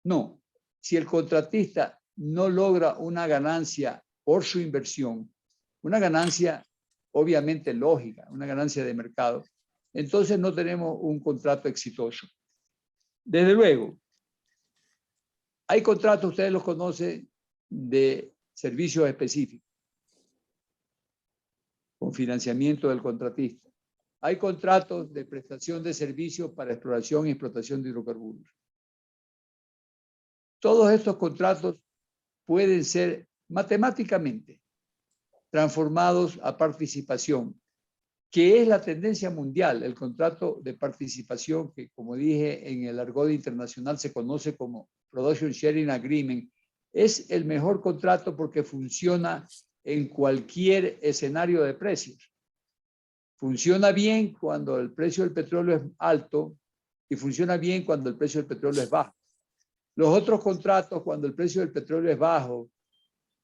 No, si el contratista no logra una ganancia por su inversión, una ganancia obviamente lógica, una ganancia de mercado, entonces no tenemos un contrato exitoso. Desde luego, hay contratos, ustedes los conocen, de servicios específicos, con financiamiento del contratista. Hay contratos de prestación de servicios para exploración y explotación de hidrocarburos. Todos estos contratos pueden ser matemáticamente transformados a participación, que es la tendencia mundial, el contrato de participación que, como dije, en el argot internacional se conoce como Production Sharing Agreement, es el mejor contrato porque funciona en cualquier escenario de precios. Funciona bien cuando el precio del petróleo es alto y funciona bien cuando el precio del petróleo es bajo. Los otros contratos, cuando el precio del petróleo es bajo,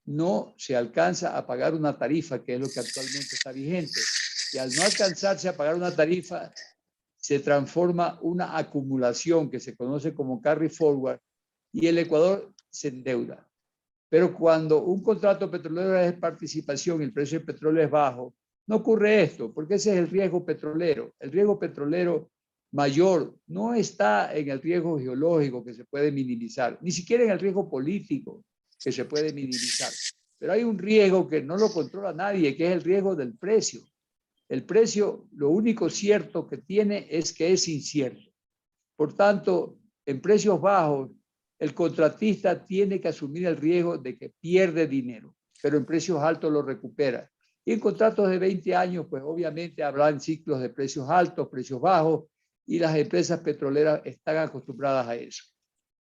no se alcanza a pagar una tarifa, que es lo que actualmente está vigente. Y al no alcanzarse a pagar una tarifa, se transforma una acumulación que se conoce como carry forward y el Ecuador se endeuda. Pero cuando un contrato petrolero es participación y el precio del petróleo es bajo, no ocurre esto, porque ese es el riesgo petrolero. El riesgo petrolero mayor no está en el riesgo geológico que se puede minimizar, ni siquiera en el riesgo político que se puede minimizar. Pero hay un riesgo que no lo controla nadie, que es el riesgo del precio. El precio, lo único cierto que tiene es que es incierto. Por tanto, en precios bajos, el contratista tiene que asumir el riesgo de que pierde dinero, pero en precios altos lo recupera. Y en contratos de 20 años, pues obviamente habrán ciclos de precios altos, precios bajos, y las empresas petroleras están acostumbradas a eso.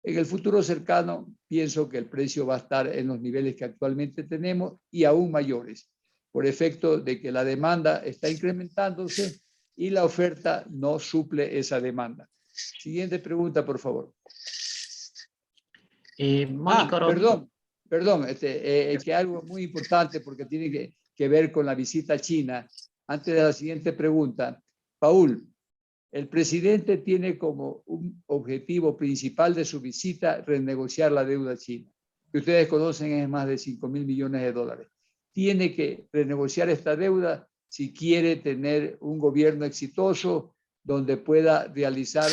En el futuro cercano, pienso que el precio va a estar en los niveles que actualmente tenemos y aún mayores. por efecto de que la demanda está incrementándose y la oferta no suple esa demanda. Siguiente pregunta, por favor. Mónica Orozco. Perdón, que algo muy importante porque tiene que ver con la visita a China. Antes de la siguiente pregunta, Paul, el presidente tiene como un objetivo principal de su visita renegociar la deuda china, que ustedes conocen es más de 5.000 millones de dólares. Tiene que renegociar esta deuda si quiere tener un gobierno exitoso donde pueda realizar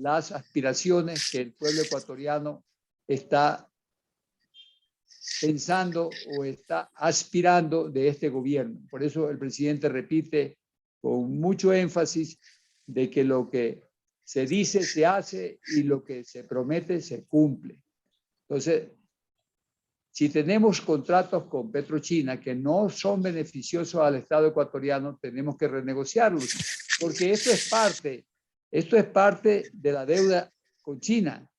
las aspiraciones que el pueblo ecuatoriano está pensando o está aspirando de este gobierno. Por eso el presidente repite con mucho énfasis de que lo que se dice se hace y lo que se promete se cumple. Entonces, si tenemos contratos con Petrochina que no son beneficiosos al Estado ecuatoriano, tenemos que renegociarlos, porque esto es parte de la deuda con China,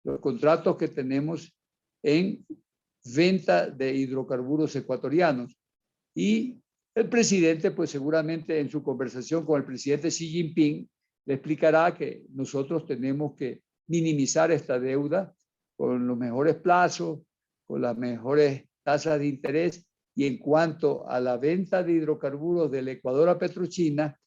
los contratos que tenemos en venta de hidrocarburos ecuatorianos. Y el presidente, pues seguramente en su conversación con el presidente Xi Jinping, le explicará que nosotros tenemos que minimizar esta deuda con los mejores plazos, con las mejores tasas de interés, y en cuanto a la venta de hidrocarburos del Ecuador a Petrochina,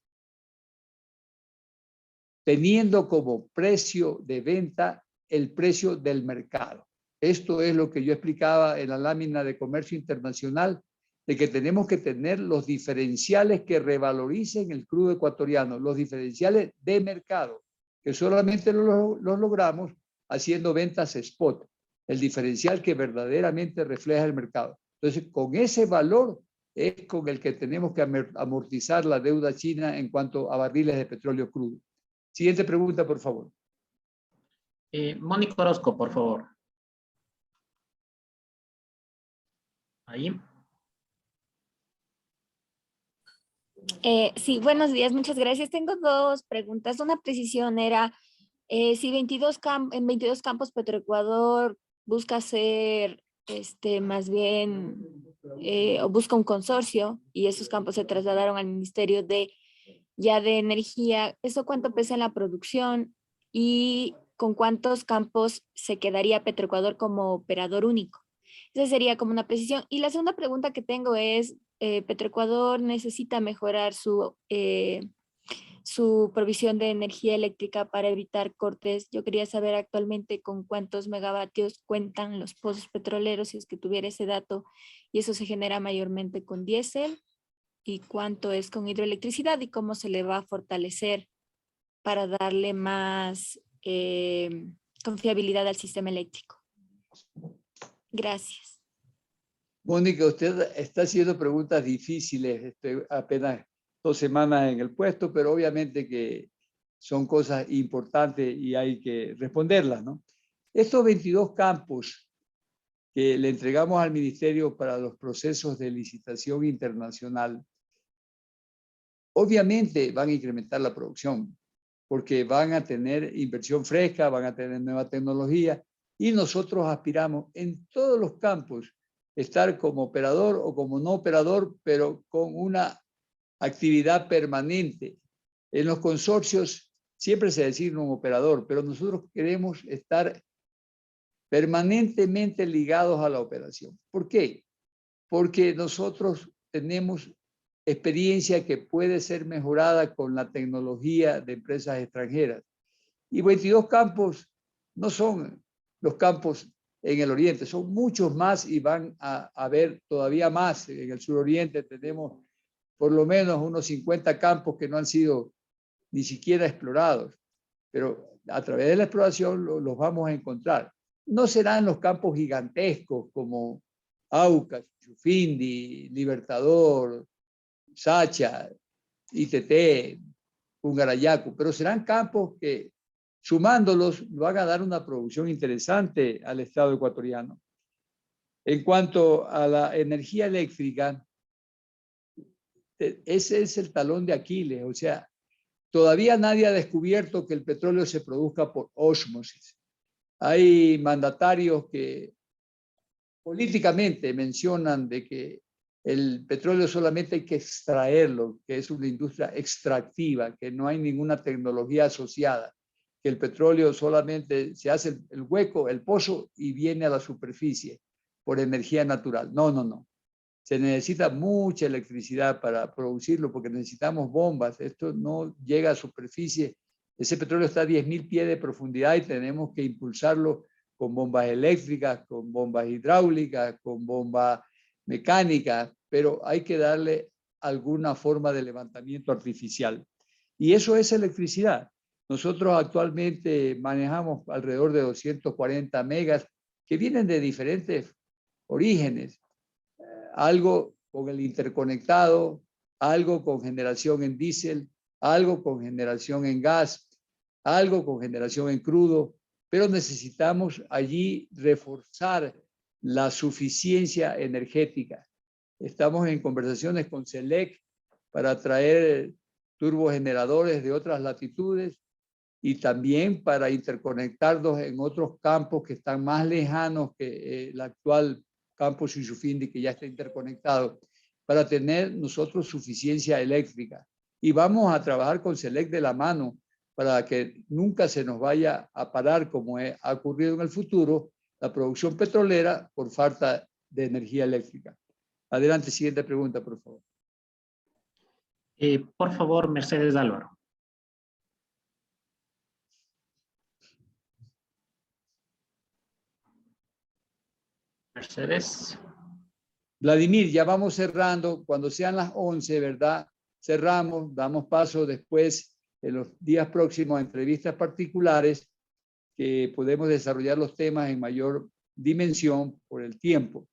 teniendo como precio de venta el precio del mercado. Esto es lo que yo explicaba en la lámina de comercio internacional, de que tenemos que tener los diferenciales que revaloricen el crudo ecuatoriano, los diferenciales de mercado, que solamente los logramos haciendo ventas spot, el diferencial que verdaderamente refleja el mercado. Entonces, con ese valor es con el que tenemos que amortizar la deuda china en cuanto a barriles de petróleo crudo. Siguiente pregunta, por favor. Mónica Orozco, por favor. Ahí. Sí, buenos días, muchas gracias. Tengo dos preguntas. Una precisión era, si en 22 campos Petroecuador busca hacer, más bien, o busca un consorcio y esos campos se trasladaron al Ministerio de Energía, ¿eso cuánto pesa en la producción y con cuántos campos se quedaría Petroecuador como operador único? Esa sería como una precisión. Y la segunda pregunta que tengo es, Petroecuador necesita mejorar su provisión de energía eléctrica para evitar cortes. Yo quería saber actualmente con cuántos megavatios cuentan los pozos petroleros, si es que tuviera ese dato, y eso se genera mayormente con diésel, y cuánto es con hidroelectricidad y cómo se le va a fortalecer para darle más confiabilidad al sistema eléctrico. Gracias. Mónica, usted está haciendo preguntas difíciles. Estoy apenas 2 semanas en el puesto, pero obviamente que son cosas importantes y hay que responderlas, ¿no? Estos 22 campos que le entregamos al Ministerio para los procesos de licitación internacional, obviamente van a incrementar la producción, porque van a tener inversión fresca, van a tener nueva tecnología, y nosotros aspiramos en todos los campos estar como operador o como no operador, pero con una actividad permanente. En los consorcios siempre se designa un operador, pero nosotros queremos estar permanentemente ligados a la operación. ¿Por qué? Porque nosotros tenemos experiencia que puede ser mejorada con la tecnología de empresas extranjeras. Y 22 campos no son los campos en el oriente, son muchos más y van a haber todavía más. En el suroriente tenemos por lo menos unos 50 campos que no han sido ni siquiera explorados, pero a través de la exploración los vamos a encontrar. No serán los campos gigantescos como Aucas, Chufindi, Libertador, Sacha, ITT, Ungarayacu, pero serán campos que sumándolos van a dar una producción interesante al Estado ecuatoriano. En cuanto a la energía eléctrica, ese es el talón de Aquiles, o sea, todavía nadie ha descubierto que el petróleo se produzca por ósmosis. Hay mandatarios que políticamente mencionan de que El petróleo solamente hay que extraerlo, que es una industria extractiva, que no hay ninguna tecnología asociada, que el petróleo solamente se hace el hueco, el pozo y viene a la superficie por energía natural. No, no, no. Se necesita mucha electricidad para producirlo porque necesitamos bombas. Esto no llega a superficie. Ese petróleo está a 10.000 pies de profundidad y tenemos que impulsarlo con bombas eléctricas, con bombas hidráulicas, con bombas mecánicas, pero hay que darle alguna forma de levantamiento artificial. Y eso es electricidad. Nosotros actualmente manejamos alrededor de 240 megas que vienen de diferentes orígenes. Algo con el interconectado, algo con generación en diésel, algo con generación en gas, algo con generación en crudo, pero necesitamos allí reforzar la suficiencia energética. Estamos en conversaciones con SELEC para traer turbogeneradores de otras latitudes y también para interconectarnos en otros campos que están más lejanos que el actual campo Shushufindi, que ya está interconectado, para tener nosotros suficiencia eléctrica. Y vamos a trabajar con SELEC de la mano para que nunca se nos vaya a parar, como ha ocurrido en el futuro, la producción petrolera por falta de energía eléctrica. Adelante, siguiente pregunta, por favor. Por favor, Mercedes Álvaro. Mercedes. Vladimir, ya vamos cerrando. Cuando sean las 11, ¿verdad? Cerramos, damos paso después en los días próximos a entrevistas particulares que podemos desarrollar los temas en mayor dimensión por el tiempo.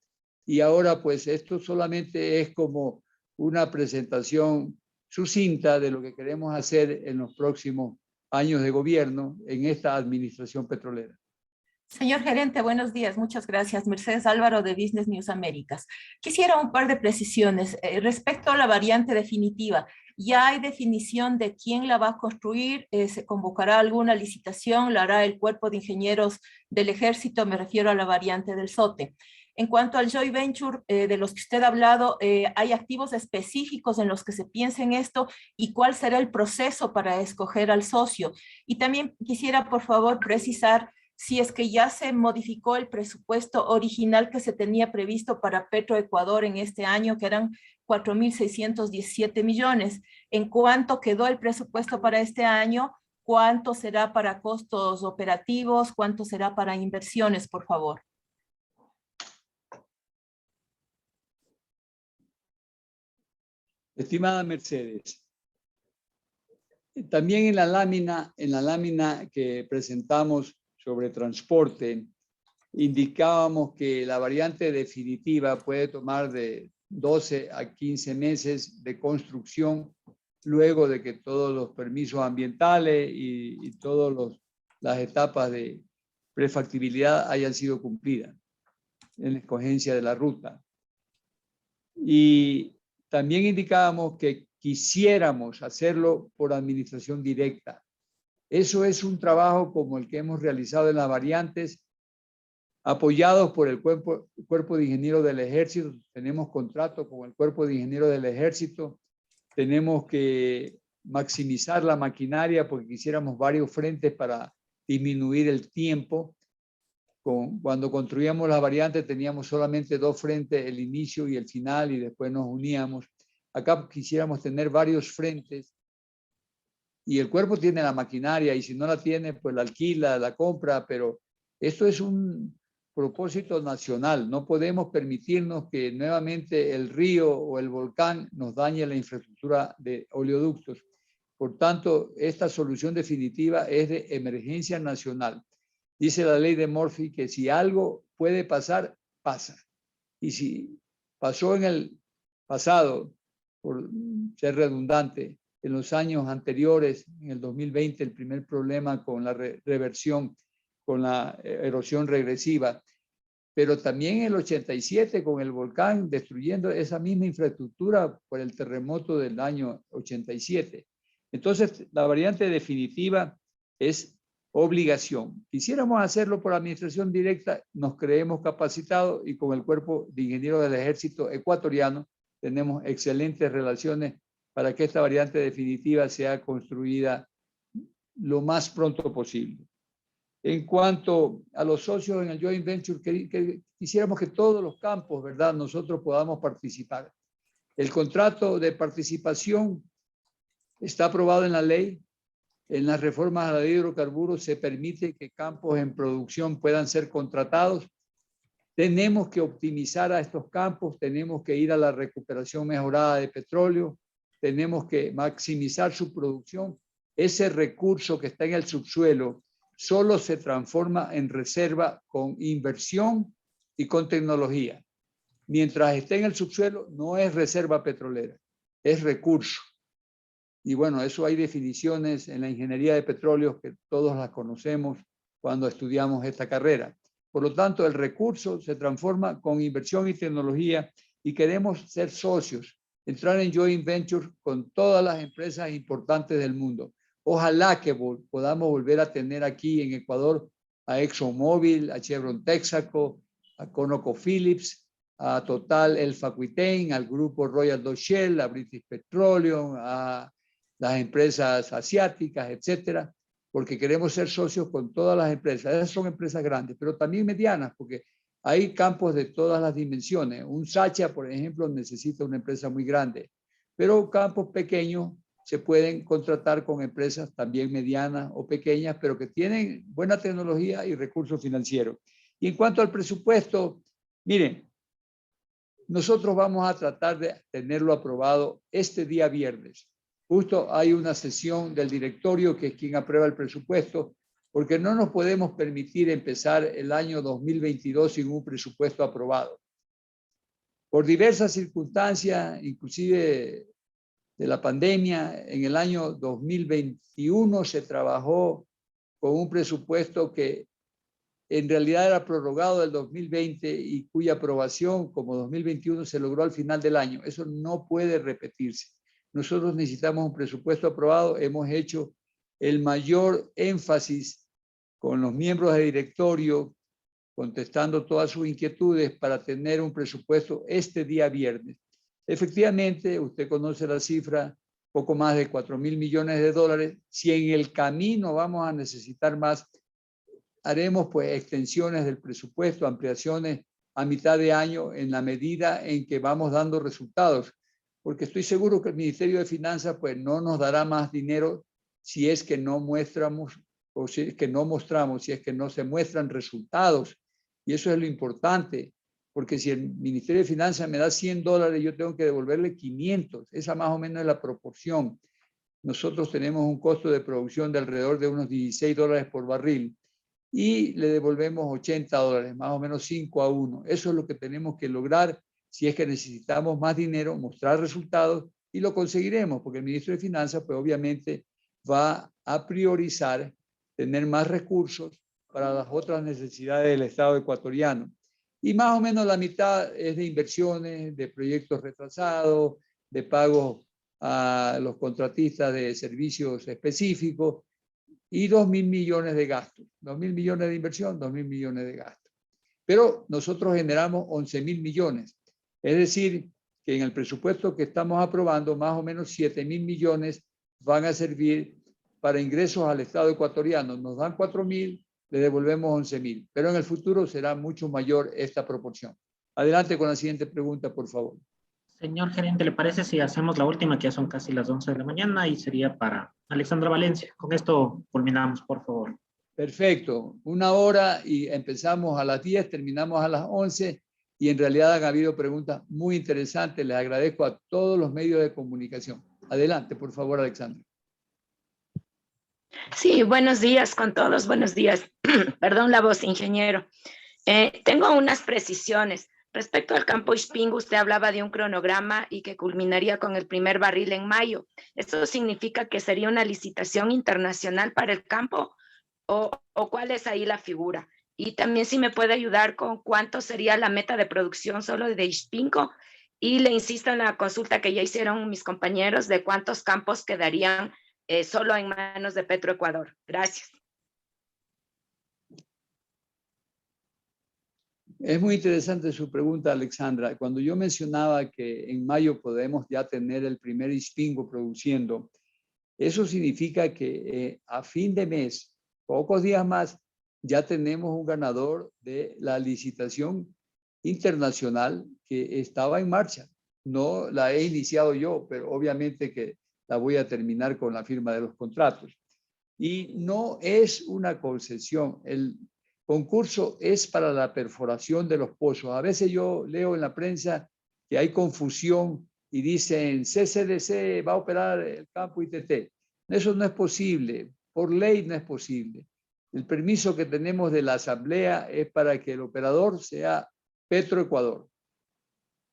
Y ahora, pues, esto solamente es como una presentación sucinta de lo que queremos hacer en los próximos años de gobierno en esta administración petrolera. Señor gerente, buenos días. Muchas gracias. Mercedes Álvaro de Business News Américas. Quisiera un par de precisiones respecto a la variante definitiva. ¿Ya hay definición de quién la va a construir? ¿Se convocará alguna licitación? ¿La hará el Cuerpo de Ingenieros del Ejército? Me refiero a la variante del SOTE. En cuanto al joint venture de los que usted ha hablado, ¿hay activos específicos en los que se piensa en esto? ¿Y cuál será el proceso para escoger al socio? Y también quisiera, por favor, precisar si es que ya se modificó el presupuesto original que se tenía previsto para Petroecuador en este año, que eran 4.617 millones. ¿En cuánto quedó el presupuesto para este año? ¿Cuánto será para costos operativos? ¿Cuánto será para inversiones, por favor? Estimada Mercedes, también en la lámina que presentamos sobre transporte, indicábamos que la variante definitiva puede tomar de 12 a 15 meses de construcción luego de que todos los permisos ambientales y todas las etapas de prefactibilidad hayan sido cumplidas en la escogencia de la ruta. Y también indicábamos que quisiéramos hacerlo por administración directa. Eso es un trabajo como el que hemos realizado en las variantes, apoyados por el Cuerpo de Ingenieros del Ejército. Tenemos contrato con el Cuerpo de Ingenieros del Ejército. Tenemos que maximizar la maquinaria porque quisiéramos varios frentes para disminuir el tiempo. Cuando construíamos las variantes teníamos solamente 2 frentes, el inicio y el final, y después nos uníamos. Acá quisiéramos tener varios frentes. Y el cuerpo tiene la maquinaria y si no la tiene, pues la alquila, la compra, pero esto es un propósito nacional. No podemos permitirnos que nuevamente el río o el volcán nos dañe la infraestructura de oleoductos. Por tanto, esta solución definitiva es de emergencia nacional. Dice la ley de Murphy que si algo puede pasar, pasa. Y si pasó en el pasado, por ser redundante, en los años anteriores, en el 2020, el primer problema con la reversión, con la erosión regresiva, pero también en el 87 con el volcán destruyendo esa misma infraestructura por el terremoto del año 87. Entonces, la variante definitiva es obligación. Quisiéramos hacerlo por administración directa, nos creemos capacitados y con el Cuerpo de Ingenieros del Ejército ecuatoriano tenemos excelentes relaciones para que esta variante definitiva sea construida lo más pronto posible. En cuanto a los socios en el joint venture, quisiéramos que todos los campos, ¿verdad?, nosotros podamos participar. El contrato de participación está aprobado en la ley. En las reformas a la ley de hidrocarburos se permite que campos en producción puedan ser contratados. Tenemos que optimizar a estos campos, tenemos que ir a la recuperación mejorada de petróleo, tenemos que maximizar su producción. Ese recurso que está en el subsuelo solo se transforma en reserva con inversión y con tecnología. Mientras esté en el subsuelo, no es reserva petrolera, es recurso. Y bueno, eso hay definiciones en la ingeniería de petróleos que todos las conocemos cuando estudiamos esta carrera. Por lo tanto, el recurso se transforma con inversión y tecnología y queremos ser socios, entrar en joint venture con todas las empresas importantes del mundo. Ojalá que podamos volver a tener aquí en Ecuador a ExxonMobil, a Chevron Texaco, a ConocoPhillips, a Total Elf Aquitaine, al grupo Royal Dutch Shell, a British Petroleum, a las empresas asiáticas, etcétera, porque queremos ser socios con todas las empresas. Esas son empresas grandes, pero también medianas, porque hay campos de todas las dimensiones. Un Sacha, por ejemplo, necesita una empresa muy grande, pero campos pequeños se pueden contratar con empresas también medianas o pequeñas, pero que tienen buena tecnología y recursos financieros. Y en cuanto al presupuesto, miren, nosotros vamos a tratar de tenerlo aprobado este día viernes. Justo hay una sesión del directorio que es quien aprueba el presupuesto, porque no nos podemos permitir empezar el año 2022 sin un presupuesto aprobado. Por diversas circunstancias, inclusive de la pandemia, en el año 2021 se trabajó con un presupuesto que en realidad era prorrogado del 2020 y cuya aprobación como 2021 se logró al final del año. Eso no puede repetirse. Nosotros necesitamos un presupuesto aprobado. Hemos hecho el mayor énfasis con los miembros de directorio, contestando todas sus inquietudes para tener un presupuesto este día viernes. Efectivamente, usted conoce la cifra, poco más de 4.000 millones de dólares. Si en el camino vamos a necesitar más, haremos pues extensiones del presupuesto, ampliaciones a mitad de año en la medida en que vamos dando resultados, porque estoy seguro que el Ministerio de Finanzas pues no nos dará más dinero si es que no mostramos, o si es que no mostramos, si es que no se muestran resultados. Y eso es lo importante, porque si el Ministerio de Finanzas me da $100, yo tengo que devolverle 500. Esa más o menos es la proporción. Nosotros tenemos un costo de producción de alrededor de unos $16 por barril y le devolvemos $80, más o menos 5-1. Eso es lo que tenemos que lograr si es que necesitamos más dinero, mostrar resultados, y lo conseguiremos, porque el ministro de Finanzas, pues obviamente va a priorizar tener más recursos para las otras necesidades del Estado ecuatoriano. Y más o menos la mitad es de inversiones, de proyectos retrasados, de pagos a los contratistas de servicios específicos, y 2.000 millones de gastos. 2.000 millones de inversión, 2.000 millones de gastos. Pero nosotros generamos 11.000 millones. Es decir, que en el presupuesto que estamos aprobando, más o menos 7.000 millones van a servir para ingresos al Estado ecuatoriano. Nos dan 4.000, le devolvemos 11.000. Pero en el futuro será mucho mayor esta proporción. Adelante con la siguiente pregunta, por favor. Señor gerente, ¿le parece si hacemos la última, que ya son casi las 11 de la mañana y sería para Alexandra Valencia? Con esto culminamos, por favor. Perfecto. 1 hora y empezamos a las 10, terminamos a las 11 y en realidad han habido preguntas muy interesantes. Les agradezco a todos los medios de comunicación. Adelante, por favor, Alexandra. Sí, buenos días con todos. Buenos días. Perdón la voz, ingeniero. Tengo unas precisiones. Respecto al campo Ispingo, usted hablaba de un cronograma y que culminaría con el primer barril en mayo. ¿Esto significa que sería una licitación internacional para el campo? ¿O cuál es ahí la figura? Y también si me puede ayudar con cuánto sería la meta de producción solo de Ispingo. Y le insisto en la consulta que ya hicieron mis compañeros de cuántos campos quedarían solo en manos de Petroecuador. Gracias. Es muy interesante su pregunta, Alexandra. Cuando yo mencionaba que en mayo podemos ya tener el primer Ispingo produciendo, eso significa que a fin de mes, pocos días más, ya tenemos un ganador de la licitación internacional que estaba en marcha. No la he iniciado yo, pero obviamente que la voy a terminar con la firma de los contratos. Y no es una concesión. El concurso es para la perforación de los pozos. A veces yo leo en la prensa que hay confusión y dicen CCDC va a operar el campo ITT. Eso no es posible. Por ley no es posible. El permiso que tenemos de la Asamblea es para que el operador sea Petroecuador.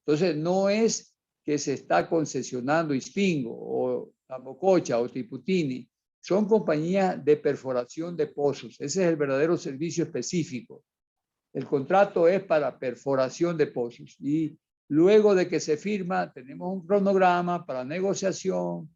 Entonces, no es que se está concesionando Ispingo o Tambococha o Tiputini. Son compañías de perforación de pozos. Ese es el verdadero servicio específico. El contrato es para perforación de pozos. Y luego de que se firma, tenemos un cronograma para negociación,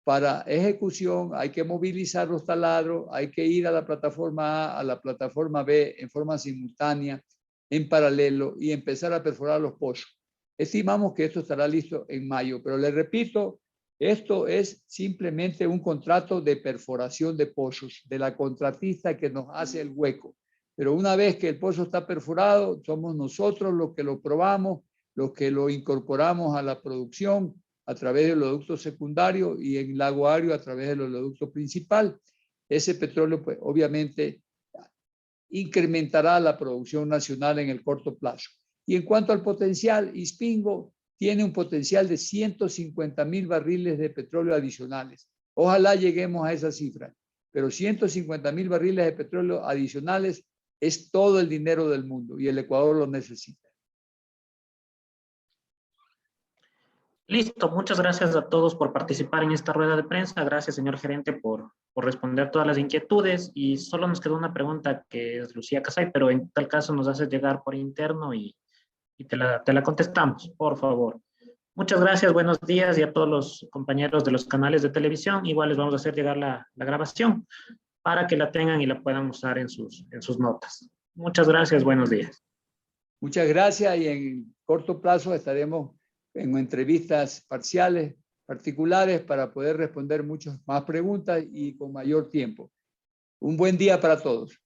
para ejecución. Hay que movilizar los taladros, hay que ir a la plataforma A, a la plataforma B en forma simultánea, en paralelo, y empezar a perforar los pozos. Estimamos que esto estará listo en mayo, pero les repito, esto es simplemente un contrato de perforación de pozos, de la contratista que nos hace el hueco. Pero una vez que el pozo está perforado, somos nosotros los que lo probamos, los que lo incorporamos a la producción a través del oleoducto secundario y en Lago Ario a través del oleoducto principal. Ese petróleo, pues, obviamente, incrementará la producción nacional en el corto plazo. Y en cuanto al potencial, Ispingo tiene un potencial de 150,000 barriles de petróleo adicionales. Ojalá lleguemos a esa cifra, pero 150,000 barriles de petróleo adicionales es todo el dinero del mundo y el Ecuador lo necesita. Listo, muchas gracias a todos por participar en esta rueda de prensa. Gracias, señor gerente, por responder todas las inquietudes. Y solo nos quedó una pregunta que es Lucía Casay, pero en tal caso nos haces llegar por interno y te la contestamos, por favor. Muchas gracias, buenos días, y a todos los compañeros de los canales de televisión. Igual les vamos a hacer llegar la grabación para que la tengan y la puedan usar en sus notas. Muchas gracias, buenos días. Muchas gracias y en corto plazo estaremos en entrevistas parciales, particulares, para poder responder muchas más preguntas y con mayor tiempo. Un buen día para todos.